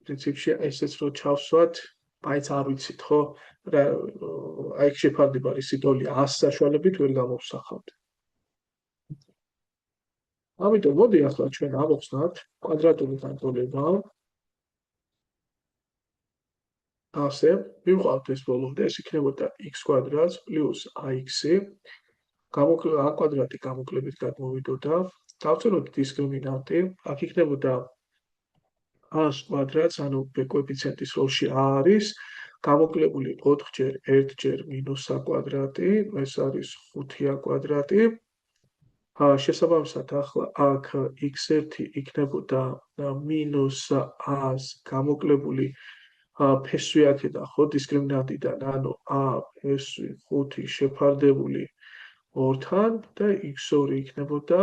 პრინციპში ესეც რო ჩავსვათ მაინც არ ვიცით, ხო? აი შეფარდება რისი ტოლი 100 საშუალებით ვერ გამოვსახავთ. ამიტომ მოდი ახლა ჩვენ ავხსნათ კვადრატული განტოლება. ასე, მივყავთ ეს ბოლომდე, ეს იქნებოდა x² + ax-ი. a კვადრატი გამოკლებით გადმოვიდოდა. დავწეროთ დისკრიმინანტი, აქ იქნებოდა a-ს კვადრატს, ანუ კოეფიციენტის როლში a არის გამოკლებული 4 ჯერ 1 ჯერ -a კვადრატი, ეს არის 5a კვადრატი. შესაბამისად ახლა აქ x1 იქნებოდა -a-ს გამოკლებული ფესვი აქედან ხო დისკრიმინანტიდან, ანუ a ფესვი 5 შეფარდებული 2-თან და x2 იქნებოდა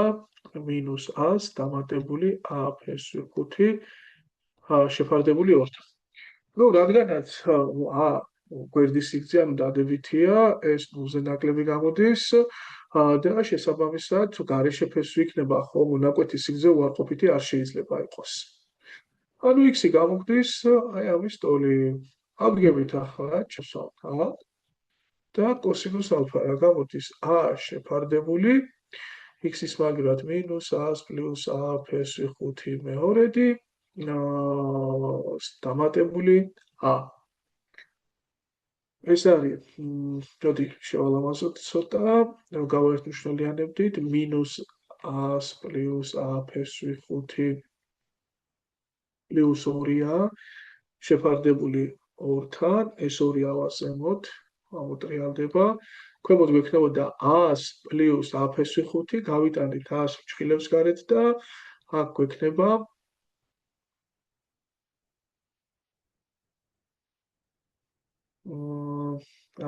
მინუს a-ს დამატებული a ფესვი 5 შეფარდებული 2-თან. Ну, რადგანაც a გვერდის სიგრძე ანუ დადებითია, ეს ნულზე ნაკლები გამოდის და შესაბამისად გარეშე ფესვი იქნება ხო მონაკვეთის სიგრძე უარყოფითი არ შეიძლება იყოს. ანუ x-ი გამოგვდის აი ამის ტოლი. ავდგებით ახლა ჩასვავთ a და კოსინუს ალფა რა გამოდის a შეფარდებული x-ის მაგივრად მინუს a-ს პლუს a ფესვი 5 მეორედი დამატებული a. ეს არის, მოდი შევალამაზოთ ცოტა, გავაერთმშრალიანებდით მინუს a-ს პლუს a ფესვი 5 პლუს 2-ა შეფარდებული 2-თან, ეს 2 ავაზემოთ, ამოტრიალდება. ქვემოთ გვექნებოდა a-ს პლუს a ფესვი 5, გავიტანით a-ს ფრჩხილებს გარეთ და აქ გვექნება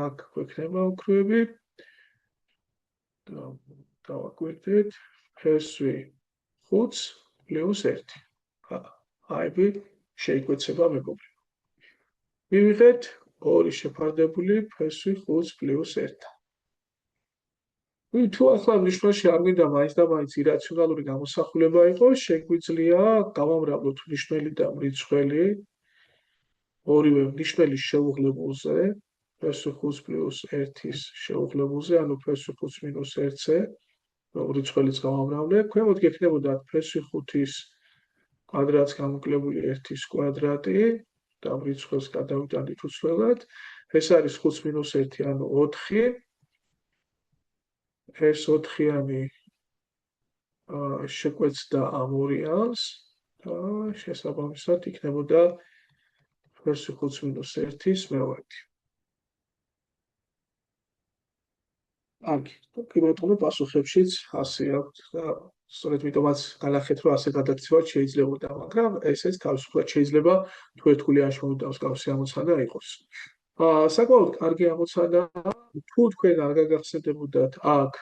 აქ გვექნება ოქროები და დავაკვირდით ფესვი 5 პლუს 1. აიბი შეიკვეცება მეგობრებო. მივიღეთ 2 შეფარდებული ფესვი 5 პლუს 1. თუ ახლა ნიშნულში არ მინდა მაინც და მაინც ირაციონალური გამოსახულება იყოს, შეგვიძლია გავამრავლოთ ნიშნელი და მრიცხველი ორივე ნიშნელის შეუღლებულზე, ფესვი 5 პლუს 1-ის შეუღლებულზე, ანუ ფესვი 5 მინუს 1-ზე, მრიცხველიც გავამრავლებ, ქვემოთ გექნებოდა ფესვი 5-ის კვადრატს გამოკლებული 1-ის კვადრატი და მრიცხველს გადავიტანით უცვლელად. ეს არის 5 მინუს 1, ანუ 4. ეს 4-იანი შეკვეცდა ამ ორიანს და შესაბამისად იქნებოდა ფესვი 5 მინუს 1-ის მეოთი. აგი, კი ბატონო, პასუხებშიც ასე აქვს და სწორედ მიტომაც განახეთ, რომ ასე გადაქცევად შეიძლებოდა, მაგრამ ესეც თავისუფლად შეიძლება თუ ერთგულიანში მომიტანოს კავშირი ამოცანა იყოს. საკმაოდ კარგი ამოცანა, თუ თქვენ არ გაგახსენდებოდათ აქ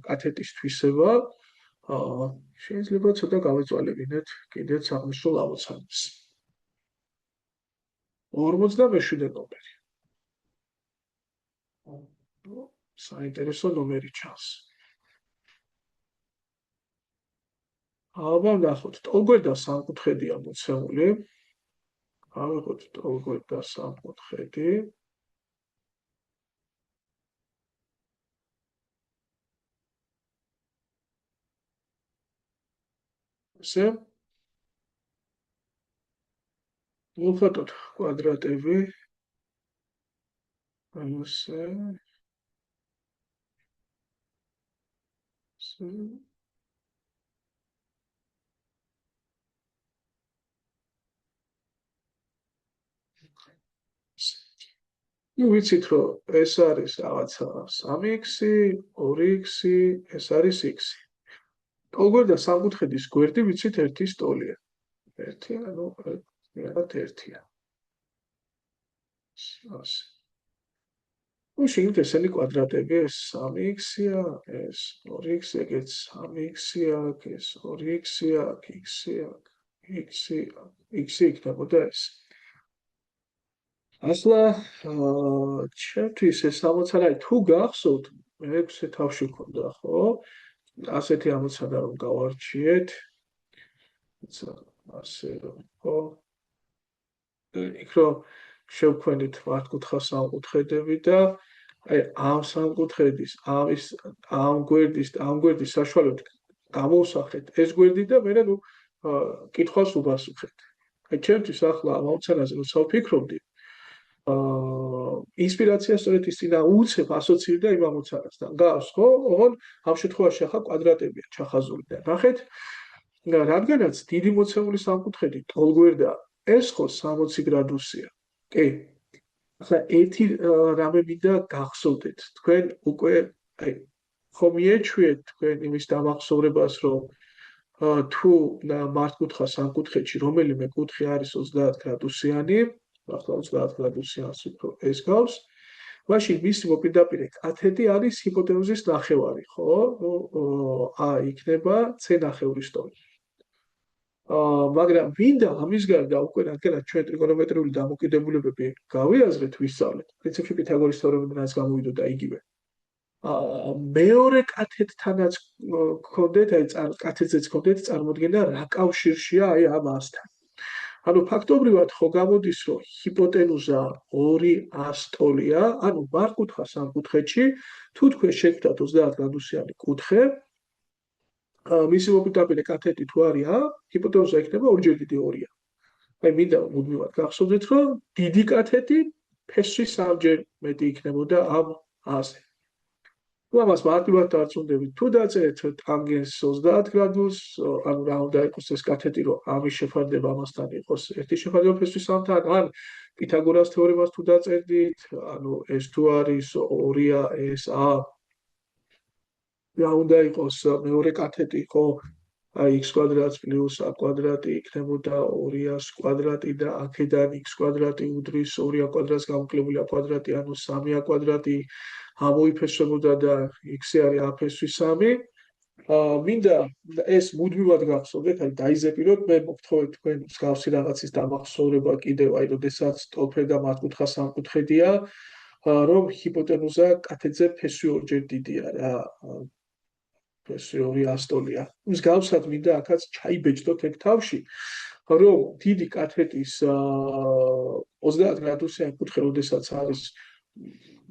კათეტის თვისება, შეიძლება ცოტა გავეწვალებინეთ კიდეც აღნიშნულ ამოცანას. 47 ნომერი. საინტერესო ნომერი ჩანს. აბა ნახოთ, ტოლგვერდა სამკუთხედია მოცემული. ავიღოთ ტოლგვერდა სამკუთხედი. ესე ვუხატოთ კვადრატები. ესე ნუ ვიცით რომ ეს არის რაღაცა 3x, 2x, ეს არის x. ტოლგვერდა სამკუთხედის გვერდი ვიცით ერთის ტოლია. 1, ანუ მეღათ 1-ია. ასე. ну შეიძლება ესენი კვადრატები ეს 3x-ია, ეს 2x, ეგეც 3x-ია, ეს 2x-ია, x-ია, x-ია, x-ი იქნებოდა ეს. ახლა ჩემთვის ეს ამოცანა თუ გახსოვთ, მე 6 თავში მქონდა, ხო? ასეთი ამოცანა რომ გავარჩიეთ. ასე რომ ხო? იქ რომ შევქმნით მართკუთხა სამკუთხედები და აი ამ სამკუთხედის, ამ გვერდის საშუალებით გამოვსახეთ ეს გვერდი და მე ნუ კითხვას უპასუხეთ. აი ჩემთვის ახლა ამ ამოცანაზე როცა ვფიქრობდი, ინსპირაცია სწორედ ის წინა უცებ ასოცირდა იმ ამოცანასთან. გავს ხო? ოღონ ამ შემთხვევაში ახლა კვადრატებია ჩახაზული და ნახეთ, რადგანაც დიდი მოცემული სამკუთხედი ტოლგვერდა ეს ხო 60 გრადუსია. კი. ახლა ერთი რამე მინდა გახსოვდეთ. თქვენ უკვე აი ხო მიეჩვიეთ თქვენ იმის დამახსოვრებას, რომ თუ მართკუთხა სამკუთხედში რომელიმე კუთხე არის 30 გრადუსიანი, ახლა 30 გრადუსიანს უფრო ეს გავს. მაშინ მისი მოპირდაპირე კათეტი არის ჰიპოტენუზის ნახევარი, ხო? იქნება C ნახევრის ტოლი. მაგრამ ვინდა ამის გარდა უკვე რადგანაც ჩვენ ტრიგონომეტრიული დამოკიდებულებები გავიაზრეთ, ვისწავლეთ, პრინციპში პითაგორის თეორემიდანაც გამოვიდოდა იგივე. მეორე კათეტთანაც გქონდეთ, კათეტზეც გქონდეთ წარმოდგენა რა კავშირშია ამ ასთან. ანუ ფაქტობრივად ხო გამოდის, რომ ჰიპოტენუზა 2 ასტოლია, ანუ მართკუთხა სამკუთხედში, თუ თქვენ შეგხვდათ 30 გრადუსიანი კუთხე, მისი მოპირდაპირე კათეტი თუ არის A, ჰიპოტენუზა იქნება ორჯერ დიდი 2-ა. აი მინდა მუდმივად გახსოვდეთ, რომ დიდი კათეტი ფესვი 3-ჯერ მეტი იქნებოდა ამ A-ზე. თუ ამას მარტივად დარწმუნდებით, თუ დაწერეთ ტანგენს 30 გრადუსს, ანუ რა უნდა იყოს ეს კათეტი, რომ ამის შეფარდება ამასთან იყოს ერთი შეფარდება ფესვის 3-თან, ან პითაგორას თეორემას თუ დაწერდით, ანუ ეს თუ არის 2-ა ეს A, რა უნდა იყოს მეორე კათეტი, ხო? აი x კვადრატს პლუს a კვადრატი იქნებოდა 2a-ს კვადრატი და აქედან x კვადრატი უდრის 2a კვადრატს გამოკლებული a კვადრატი, ანუ 3a კვადრატი ამოიფესვებოდა და x-ი არის a ფესვი 3. მინდა ეს მუდმივად გახსოვდეთ, აი დაიზეპიროთ, მე მოგთხოვეთ თქვენ მსგავსი რაღაცის დამახსოვრება კიდევ, აი როდესაც ტოლფერ და მართკუთხა სამკუთხედია, რომ ჰიპოტენუზა კათეტზე ფესვი ორჯერ დიდია რა. ფესვი 2 ასტოლია. მსგავსად მინდა აქაც ჩაიბეჭდოთ ეგ თავში, რომ დიდი კათეტის 30 გრადუსიანი კუთხე, როდესაც არის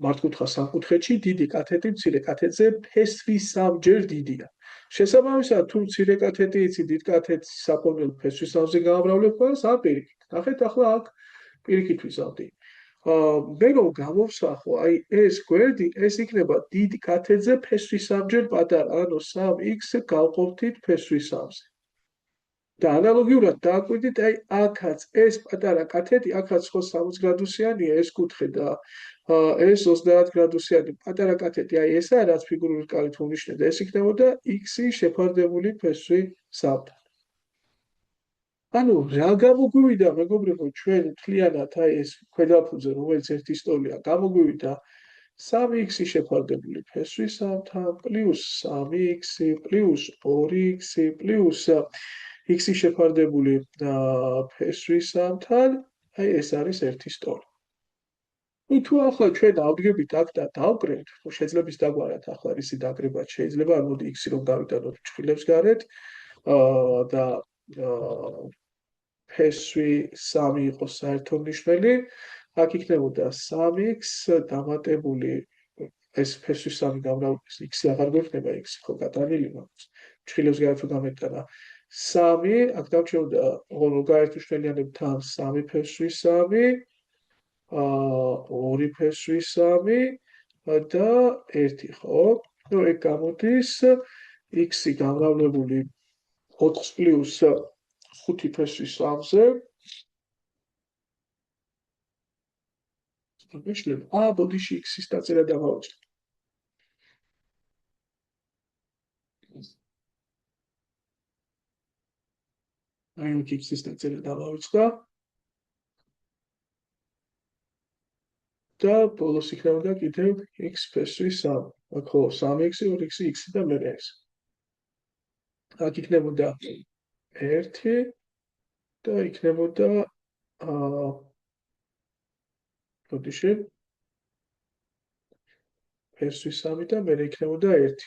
მართკუთხა სამკუთხედში, დიდი კათეტი მცირე კათეტზე ფესვი 3-ჯერ დიდია. შესაბამისად, თუ მცირე კათეტი იცი დიდ კათეტს საფორმელო ფესვი 3-ზე გამრავლებას, ამ პირიქით. ნახეთ ახლა აქ პირიქით ვიზავდი. მე რომ გამოვსახო, აი ეს გვერდი, ეს იქნება დიდ კათეტზე ფესვი 3-ჯერ პატარა, ანუ 3x გავყოფთით ფესვი 3-ზე. და ანალოგიურად დააკვირდით, აი აქაც ეს პატარა კათეტი, აქაც ხო 60 გრადუსიანია ეს კუთხე და ეს 30 გრადუსიანი პატარა კათეტი, აი ესაა რაც ფიგურული რკალით უნიშნეთ, ეს იქნებოდა x-ი შეფარდებული ფესვი 3-თან. ანუ რა გამოგვივიდა, მეგობრებო, ჩვენ მთლიანად აი ეს ქვედაფუძე, რომელიც ერთი სტოლია, გამოგვივიდა 3x-ი შეფარდებული ფესვი 3-თან პლუს 3x პლუს 2x პლუს x-ი შეფარდებული ფესვი 3-თან, აი ეს არის ერთი სტოლი. თუ ახლა ჩვენ ავდგებით აქ და დავკრებთ, შეიძლება ის დაგვარათ ახლა რისი დაკრება შეიძლება, არ მოდი x-ი რომ გავიტანოთ ჩხილებს გარეთ და ფესვი 3 იყოს საერთო მნიშვნელი, აქ იქნებოდა 3x დამატებული ეს ფესვი 3 გამრავლების x-ი აღარ გვექნება, x-ი ხო გატანილი მაქვს. ჩხილებს გარეთ თუ გამეტანა 3, აქ დაგჭირდა გაერთმშველიანებთან 3 ფესვი 3, 2 ფესვი 3 და 1, ხო? ნუ ეგ გამოდის x-ი გამრავლებული 4 პლუს 5 ფესვი 3-ზე. ბოდიში x-ის დაწერა დავაუწყო. აი x-ის დაწერა დავაუწყო. და ბოლოს იქნებოდა კიდევ x ფესვი 3. ხო, 3x, 2x, x და მე ეს. აქ იქნებოდა 1 და იქნებოდა ბოდიში ფესვი 3 და მე იქნებოდა 1.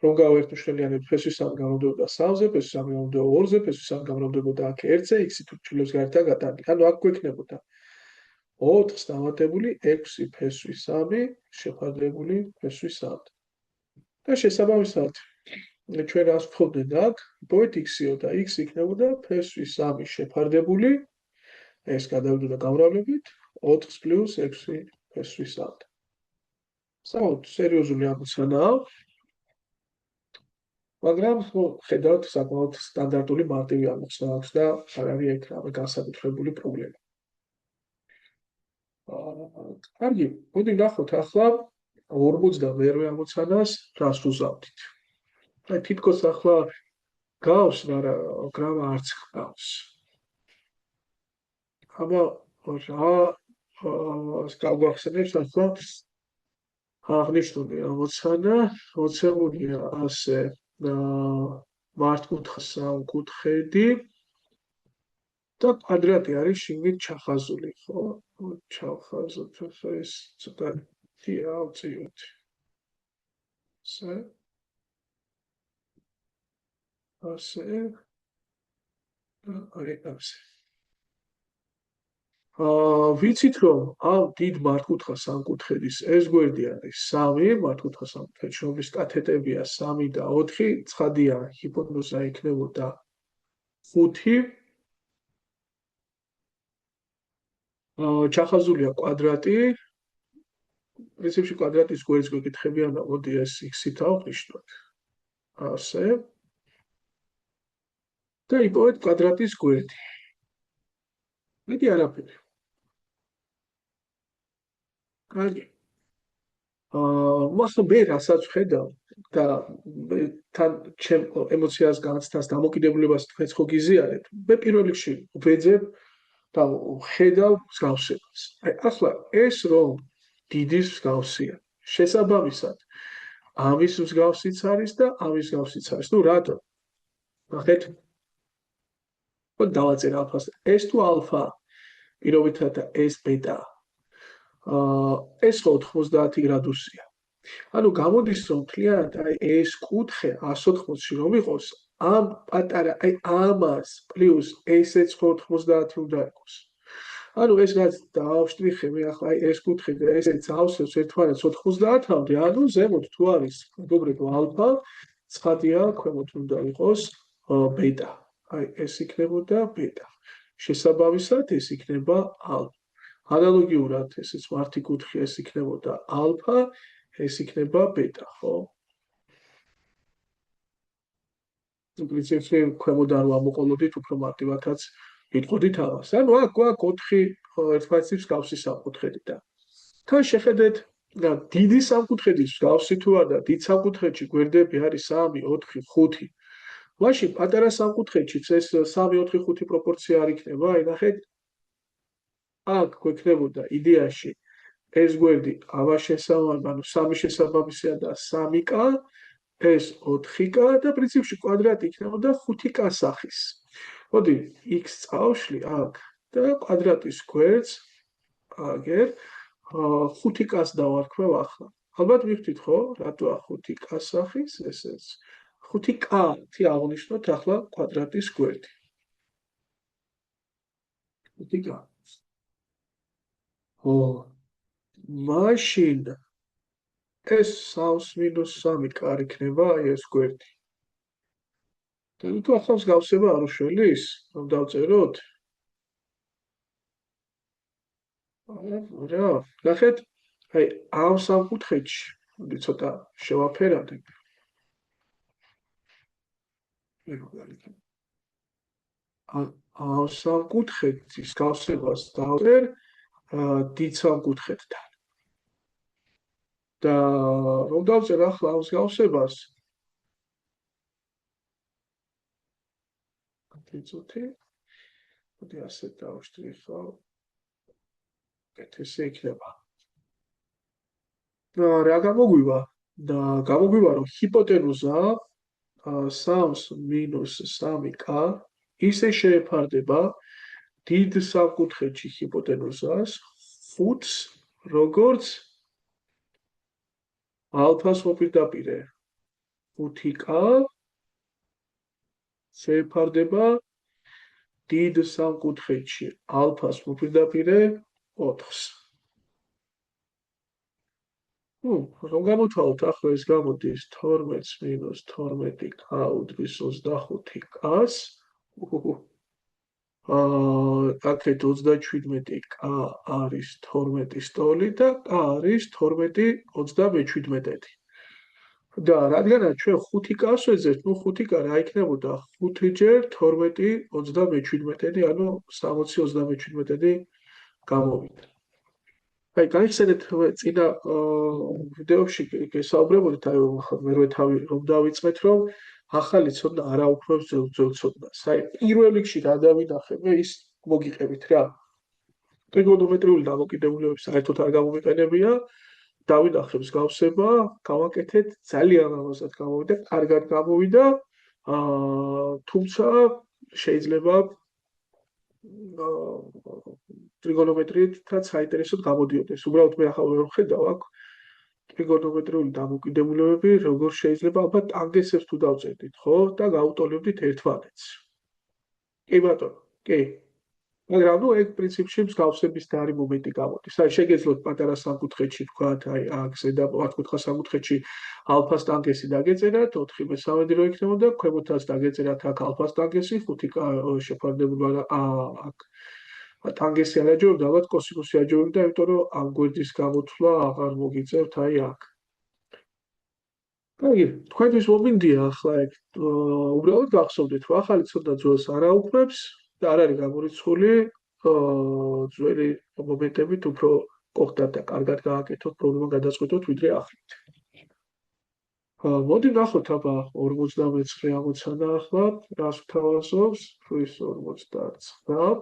რომ გავერთმშველიანებ ფესვი 3 გამრავლდებოდა 3-ზე, ფესვი 3 გამრავლდებოდა 2-ზე, ფესვი 3 გამრავლდებოდა აქ 1-ზე, x-ი თუ ჩილებს გარეთ გადადი. ანუ აქ გვექნებოდა 4-ს დამატებული 6 ფესვი 3 შეფარდებული ფესვი 3. და შესაბამისად ჩვენ რას ვთხოვდეთ აქ? ვთხოვეთ x-იო და x იქნებოდა ფესვი 3 შეფარდებული, ეს გადავიდოდა გამრავლებით 4-ს პლუს 6 ფესვი 3. საკმაოდ სერიოზული ამოცანაა. მაგრამ ხედავთ საკმაოდ სტანდარტული მარტივი ამოცანა აქვს და არ არის ეგ რამე განსაკუთრებული პრობლემა. კარგი, მოდი ნახოთ ახლა 48-ვე ამოცანას რას ვუზავდით. აი თითქოს ახლა გავს, მაგრამ გრამა არც გავს. აბა რა გავახსენებს ახლა აღნიშნული ამოცანა მოცემულია ასე მართკუთხა სამკუთხედი და კვადრატი არის შიგნით ჩახაზული, ხო? ჩავხაზოთ ახლა ეს ცოტა ავწიოთ. ასე ასე. ვიცით რომ ამ დიდ მართკუთხა სამკუთხედის ეს გვერდი არის 3, მართკუთხა სამკუთხედის შორის კათეტებია 3 და 4, ცხადია ჰიპოტენუზა იქნებოდა 5. ჩახაზულია კვადრატი. პრინციპში კვადრატის გვერდს გვეკითხებიან და მოდი ეს x-ით ავყნიშნოთ. ასე. და იპოვეთ კვადრატის გვერდი. მეტი არაფერი. კარგი. მას მე რასაც ვხედავ და თან ჩემ ემოციას განცდას დამოკიდებულებას თქვენც ხო გიზიარეთ. მე პირველ რიგში ვეძებ და ვხედავ მსგავსებას. აი ახლა ეს რომ დიდის მსგავსია. შესაბამისად ამის მსგავსიც არის და ამის მსგავსიც არის. ნუ რატო? ნახეთ. დავაწერე ალფას. ეს თუ ალფა პირობითად და ეს ბეტა. ეს 90 გრადუსია. ანუ გამოდის რომ მთლიანად აი ეს კუთხე 180-ში რომ იყოს, ამ პატარა აი ამას პლუს ესეც 90 უნდა იყოს. ანუ ეს რაც დავშტრიხე მე ახლა აი ეს კუთხე და ესეც ავსებს ერთმანეთს 90-მდე, ანუ ზემოთ თუ არის მეგობრებო ალფა, ცხადია ქვემოთ უნდა იყოს ბეტა. აი ეს იქნებოდა ბეტა. შესაბამისად ეს იქნება ალფა. ანალოგიურად ესეც მართი კუთხე ეს იქნებოდა ალფა, ეს იქნება ბეტა, ხო? პრინციპში ქვემოდან ვამოყოლოდით უფრო მარტივადაც ვიტყოდით ამას. ანუ აქ გვაქვს 4 ერთმანეთის მსგავსი სამკუთხედი და თან შეხედეთ და დიდი სამკუთხედის მსგავსი თუ არა და დიდ სამკუთხედში გვერდები არის 3, 4, 5. მაშინ პატარა სამკუთხედშიც ეს 3, 4, 5 პროპორცია არ იქნება, აი ნახეთ. აქ გვექნებოდა იდეაში ეს გვერდი ამას შესაბამისად, ანუ 3 შესაბამისია და 3k, ეს 4k და პრინციპში კვადრატი იქნებოდა 5k სახის. მოდი x წავშლი აქ და კვადრატის გვერდს აგერ 5k-ს დავარქმევ ახლა. ალბათ მივხვდით ხო, რატოა 5k სახის ესეც. 5k-ი აღნიშნოთ ახლა კვადრატის გვერდი. 5k. მაშინ ეს 3-3k არ იქნება აი ეს გვერდი. თუ ახლა მსგავსება არ უშველის, რომ დავწეროთ? რა, ნახეთ, აი ამ სამკუთხედში, მოდი ცოტა შევაფერადებ. ამ სამკუთხედის მსგავსებას დავწერ დიდ სამკუთხედთან. და რომ დავწერ ახლა ამ მსგავსებას იცოდი, მოდი ასე დავშტრიხავ. ესე იქნება. რა გამოგვივა? და გამოგვივა რომ ჰიპოტენუზა 3-3k ისე შეეფარდება დიდ სამკუთხედში ჰიპოტენუზას 5-ს, როგორც ალფას მოპირდაპირე 5k შეეფარდება დიდ სამკუთხედში ალფას მოპირდაპირე 4-ს. რომ გამოვთვალოთ ახლა ეს გამოდის 12-12k უდრის 25k-ს. აქეთ 37k არის 12 სტოლი და k არის 12-37. და რადგანაც ჩვენ 5k-ს ვეძებთ, 5k რა იქნებოდა 5-ჯერ 12-37, ანუ 60-37 გამოვიდა. აი, გაიხსენეთ წინა ვიდეოში გესაუბრებოდით, აი მერვე თავი რომ დავიწყეთ, რომ ახალი ცოდნა არ აუქმებს ძველ ცოდნას. აი, პირველ რიგში რა დავინახე, მე ის მოგიყევით რა. ტრიგონომეტრიული დამოკიდებულებები საერთოდ არ გამომიყენებია. დავინახე მსგავსება, გავაკეთეთ, ძალიან ამასაც გამოვიდა, კარგად გამოვიდა. თუმცა შეიძლება ტრიგონომეტრიითაც საინტერესოდ გამოდიოდეს. უბრალოდ მე ახლა ვერ ვხედავ აქ ტრიგონომეტრიული დამოკიდებულებები, როგორ შეიძლება ალბათ ტანგენსებს თუ დავწერდით, ხო? და გავუტოლებდით ერთმანეთს. კი ბატონო, კი. მაგრამ ნუ ეგ პრინციპში მსგავსების და არის მომენტი გამოდის. აი შეგეძლოთ პატარა სამკუთხედში თქვათ, აი აქ ზედა ოთხკუთხა სამკუთხედში ალფას ტანგენსი დაგეწერათ, 4 მე-13 რო იქნებოდა, ქვემოთაც დაგეწერათ აქ ალფას ტანგენსი, 5 შეფარდებულება აქ ტანგენსი არ აჯობებდა, ალბათ კოსინუსი აჯობებდა, იმიტომ რომ ამ გვერდის გამოთვლა აღარ მოგიწევთ აი აქ. აი, თქვენთვის მომინდია ახლა ეგ უბრალოდ გახსოვდეთ, რომ ახალი ცოდნა ძველს არ აუქმებს და არ არის გამორიცხული ძველი მომენტებით უფრო კოხდათ და კარგად გააკეთოთ პრობლემა გადაწყვეტოთ ვიდრე ახლით. მოდი ნახოთ აბა 49 ამოცანა ახლა რას გვთავაზობს ფრის 59.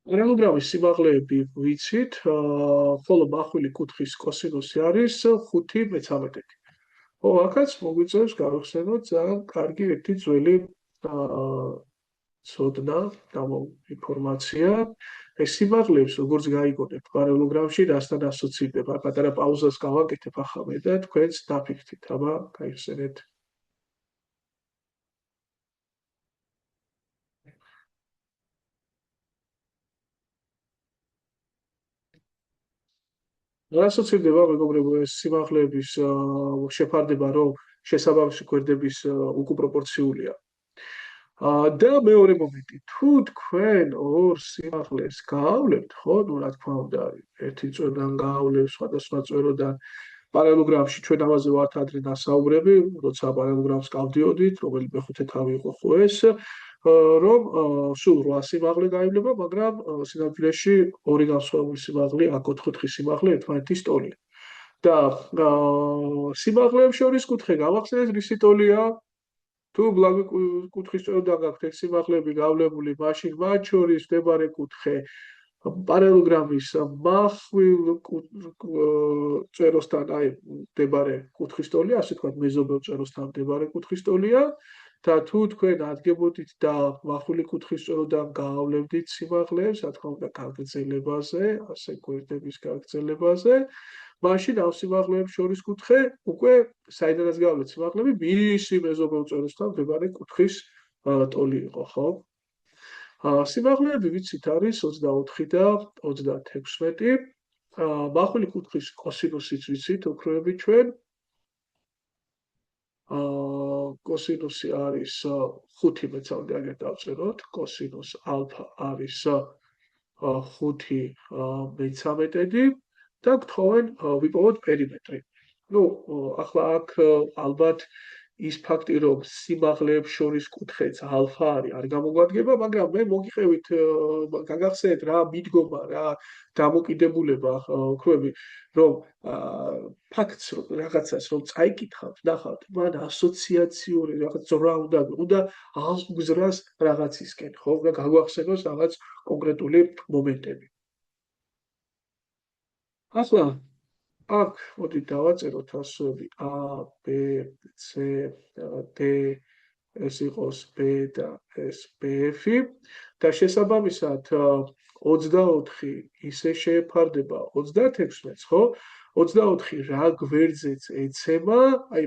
პარალელოგრამის სიმაღლეები ვიცით, ხოლო მახვილი კუთხის კოსინუსი არის 5/13. ო, აქაც მოგვიწევს გავიხსენოთ ძალიან კარგი ერთი ძველი ცოდნა, ინფორმაცია. ეს სიმაღლეებს როგორც გაიგონებთ პარალელოგრამში, რასთან ასოცირდება? პატარა პაუზას გავაკეთებ ახლა და თქვენც დაფიქრდით, აბა გაიხსენეთ. ასოცირდება მეგობრებო ეს სიმაღლეების შეფარდება, რომ შესაბამისი გვერდების უკუპროპორციულია. და მეორე მომენტი, თუ თქვენ ორ სიმაღლეს გაავლებთ, ხო, ну რა თქმა უნდა, ერთი წვერიდან გაავლევ სხვადასხვა წვეროდან პარალელოგრამში ჩვენ ამაზე ვართ ადრე დასაუბრები, როცა პარალელოგრამს გავდიოდით, რომელი მეხუთე თავი იყო ხო ეს, რომ სულ 8 სიმაღლე გაივლება, მაგრამ სინამდვილეში ორი განსხვავებული სიმაღლე, აქ 4 სიმაღლე ერთმანეთის ტოლია. და სიმაღლეებს შორის კუთხე გამახსენეთ რისი ტოლია? თუ ბლაგვი კუთხის წვეროდან გაქვთ ეს სიმაღლეები გავლებული, მაშინ მათ შორის მდებარე კუთხე პარალელოგრამის მახვილ წვეროსთან, აი მდებარე კუთხის ტოლია, ასე თქვა მეზობელ წვეროსთან მდებარე კუთხის ტოლია. და თუ თქვენ ადგებოდით და მახვილი კუთხის წვეროდან გაავლევდით სიმაღლეებს, რა თქმა უნდა, გაგრძელებაზე, ასე გვერდების გაგრძელებაზე, მაშინ ამ სიმაღლეებს შორის კუთხე უკვე საიდანაც გაავლეთ სიმაღლეები, მისი მეზობელ წვეროსთან მდებარე კუთხის ტოლი იყო, ხო? სიმაღლეები ვიცით არის 24 და 36. მახვილი კუთხის კოსინუსიც ვიცით, ოქროები ჩვენ. კოსინუსი არის 5 მეცალდე აგერ დავწეროთ, კოსინუს ალფა არის 5/13 და გთხოვენ ვიპოვოთ პერიმეტრი. ну, ახლა აქ ალბათ ის ფაქტი, რომ სიმაღლეებს შორის კუთხეც ალფა არის, არ გამოგვადგება, მაგრამ მე მოგიყევით, გაგახსენეთ რა მიდგომა, რა დამოკიდებულება, ქვები, რომ ფაქტს რაღაცას რომ წაიკითხავთ, ნახავთ, მან ასოციაციური რაღაც ზრა უნდა აღგზრას რაღაცისკენ, ხო, და გაგვახსენოს რაღაც კონკრეტული მომენტები. ახლა აქ მოდი დავაწეროთ ასოები A, B, C, D, ეს იყოს B და ეს BF და შესაბამისად 24 ისე შეეფარდება 36-ს, ხო? 24 რა გვერდზეც ეცემა, აი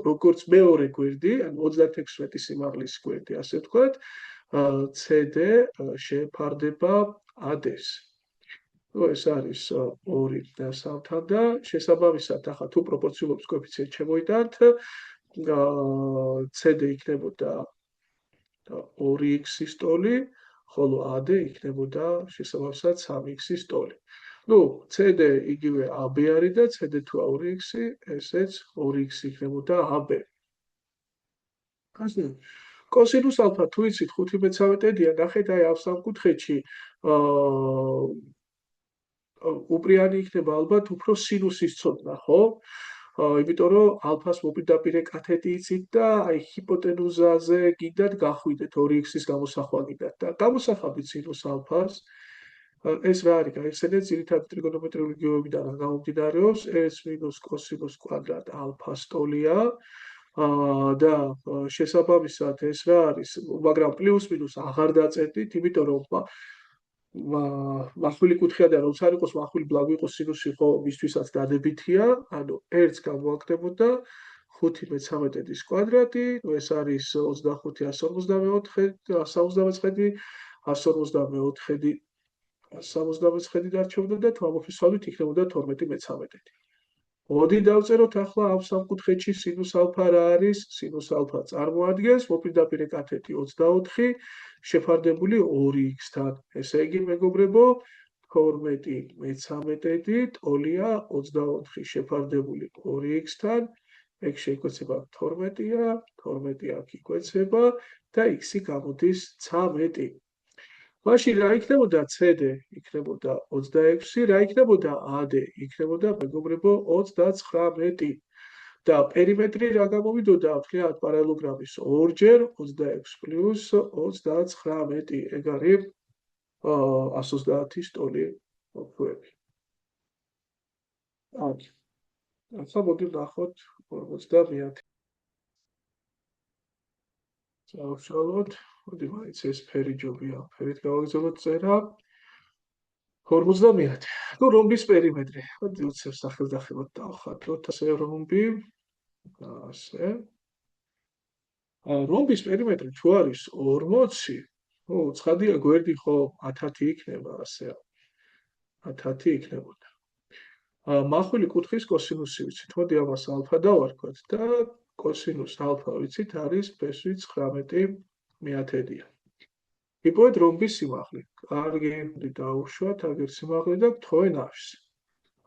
როგორც მეორე გვერდი, ანუ 36 სიმაღლის გვერდი, ასე ვთქვათ, CD შეეფარდება AD-ს. ეს არის 2 და 3-თან და შესაბამისად ახლა თუ პროპორციულობის კოეფიციენტ შემოიტანთ, CD იქნებოდა 2x-ის ტოლი, ხოლო AD იქნებოდა შესაბამისად 3x-ის ტოლი. ну, CD იგივე AB არის და CD თუ 2x-ი, ესეც 2x იქნებოდა AB. ასე კოსინუს ალფა თუ იცით 5/13-ია, ნახეთ აი ამ სამკუთხედში უპრიანი იქნება ალბათ უფრო სინუსის ცოდნა, ხო? იმიტომ რომ ალფას მოპირდაპირე კათეტი იცით და აი ჰიპოტენუზაზე გინდათ გახვიდეთ 2x-ის გამოსახვა გინდათ და გამოსახავთ სინუს ალფას. ეს რა არის? გაიხსენეთ ძირითადი ტრიგონომეტრიული გეომეტრიიდან რა გამომდინარეობს? s მინუს კოსინუს კვადრატ ალფას ტოლია და შესაბამისად ეს რა არის? მაგრამ პლუს მინუს აღარ დაწერდით, იმიტომ რომ მახვილი კუთხეა და როცა არ იყოს მახვილი ბლაგვი იყოს სინუსი ხო მისთვისაც დადებითია, ანუ 1-ს გამოაკდებოდა 5 მე-13-ის კვადრატი, ეს არის 25 154 154 დარჩებოდა და თუ ამოფისვავით იქნებოდა 12 მე-13. მოდი დავწეროთ ახლა ამ სამკუთხედში სინუს ალფა რა არის? სინუს ალფა წარმოადგენს მოპირდაპირე კათეტი 24 შეფარდებული 2x-თან. ესე იგი, მეგობრებო, 12 მე-13 ტოლია 24 შეფარდებული 2x-თან. ეგ შეიკვეცება 12-ია, 12 აქ იკვეცება და x-ი გამოდის 13. მაშინ რა იქნებოდა CD? იქნებოდა 26, რა იქნებოდა AD? იქნებოდა მეგობრებო 39. და პერიმეტრი რა გამოვიდოდა? ვთქვათ პარალელოგრამის ორჯერ 26 პლუს 39. ეგ არის 130-ის ტოლი მოგვები. აქ. ახლა მოდი ვნახოთ 50. დავშალოთ. მოდი მაინც ეს ფერი ჯობია. ფერით გავაგზავნოთ წერა. 50. ნუ რომბის პერიმეტრი. მოდი უცებ სახელდახელად დავხატოთ. ასე რომბი. ასე. რომბის პერიმეტრი თუ არის 40, ო, ცხადია გვერდი ხო 10 იქნება, ასე. 10 იქნებოდა. მახვილი კუთხის კოსინუსი ვიცით. მოდი ამას ალფა დავარქვათ და კოსინუს ალფა ვიცით არის ფესვი 19/1000-ია. იპოვეთ რომბის სიმაღლე. კარგი, დავუშვათ აგერ სიმაღლე და გთხოვენ აშს.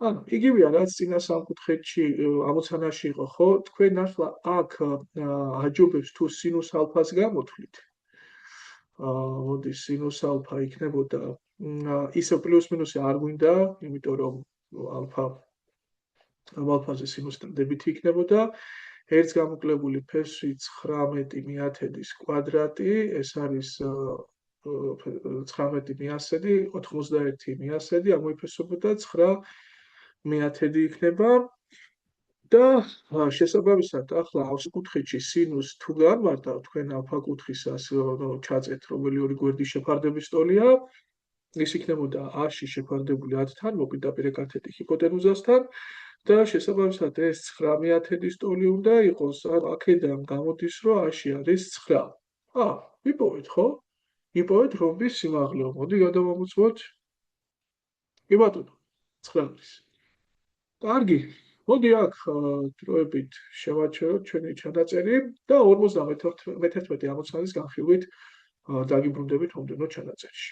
ანუ იგივეა რაც წინა სამკუთხედში ამოცანაში იყო, ხო? თქვენ ახლა აქ აჯობებს თუ სინუს ალფას გამოთვლით. მოდი სინუს ალფა იქნებოდა ისე პლუს მინუსი არ გვინდა, იმიტომ რომ ალფაზე სინუსთან დებითი იქნებოდა. ერთს გამოკლებული ფესვი 19/1000-ის კვადრატი, ეს არის 19/100, 91/100, ამოიფესებოდა 9/1000 იქნება. და შესაბამისად ახლა ამ კუთხეში სინუს თუ განმარტავ თქვენ ალფა კუთხისას ჩაწეთ რომელი ორი გვერდი შეფარდების ტოლია, ის იქნებოდა A-ში შეფარდებული 10-თან მოპირდაპირე კათეტი ჰიპოტენუზასთან და შესაბამისად ეს 9/1000-ის ტოლი უნდა იყოს. აქედან გამოდის რომ A-ში არის 9. იპოვეთ ხო? იპოვეთ რომბის სიმაღლეო. მოდი გადავამოწმოთ. კი ბატონო, 9. კარგი. მოდი აქ დროებით შევაჩეროთ ჩვენი ჩანაწერი და 51 ამოცანის განხილვით დაგიბრუნდებით მომდევნო ჩანაწერში.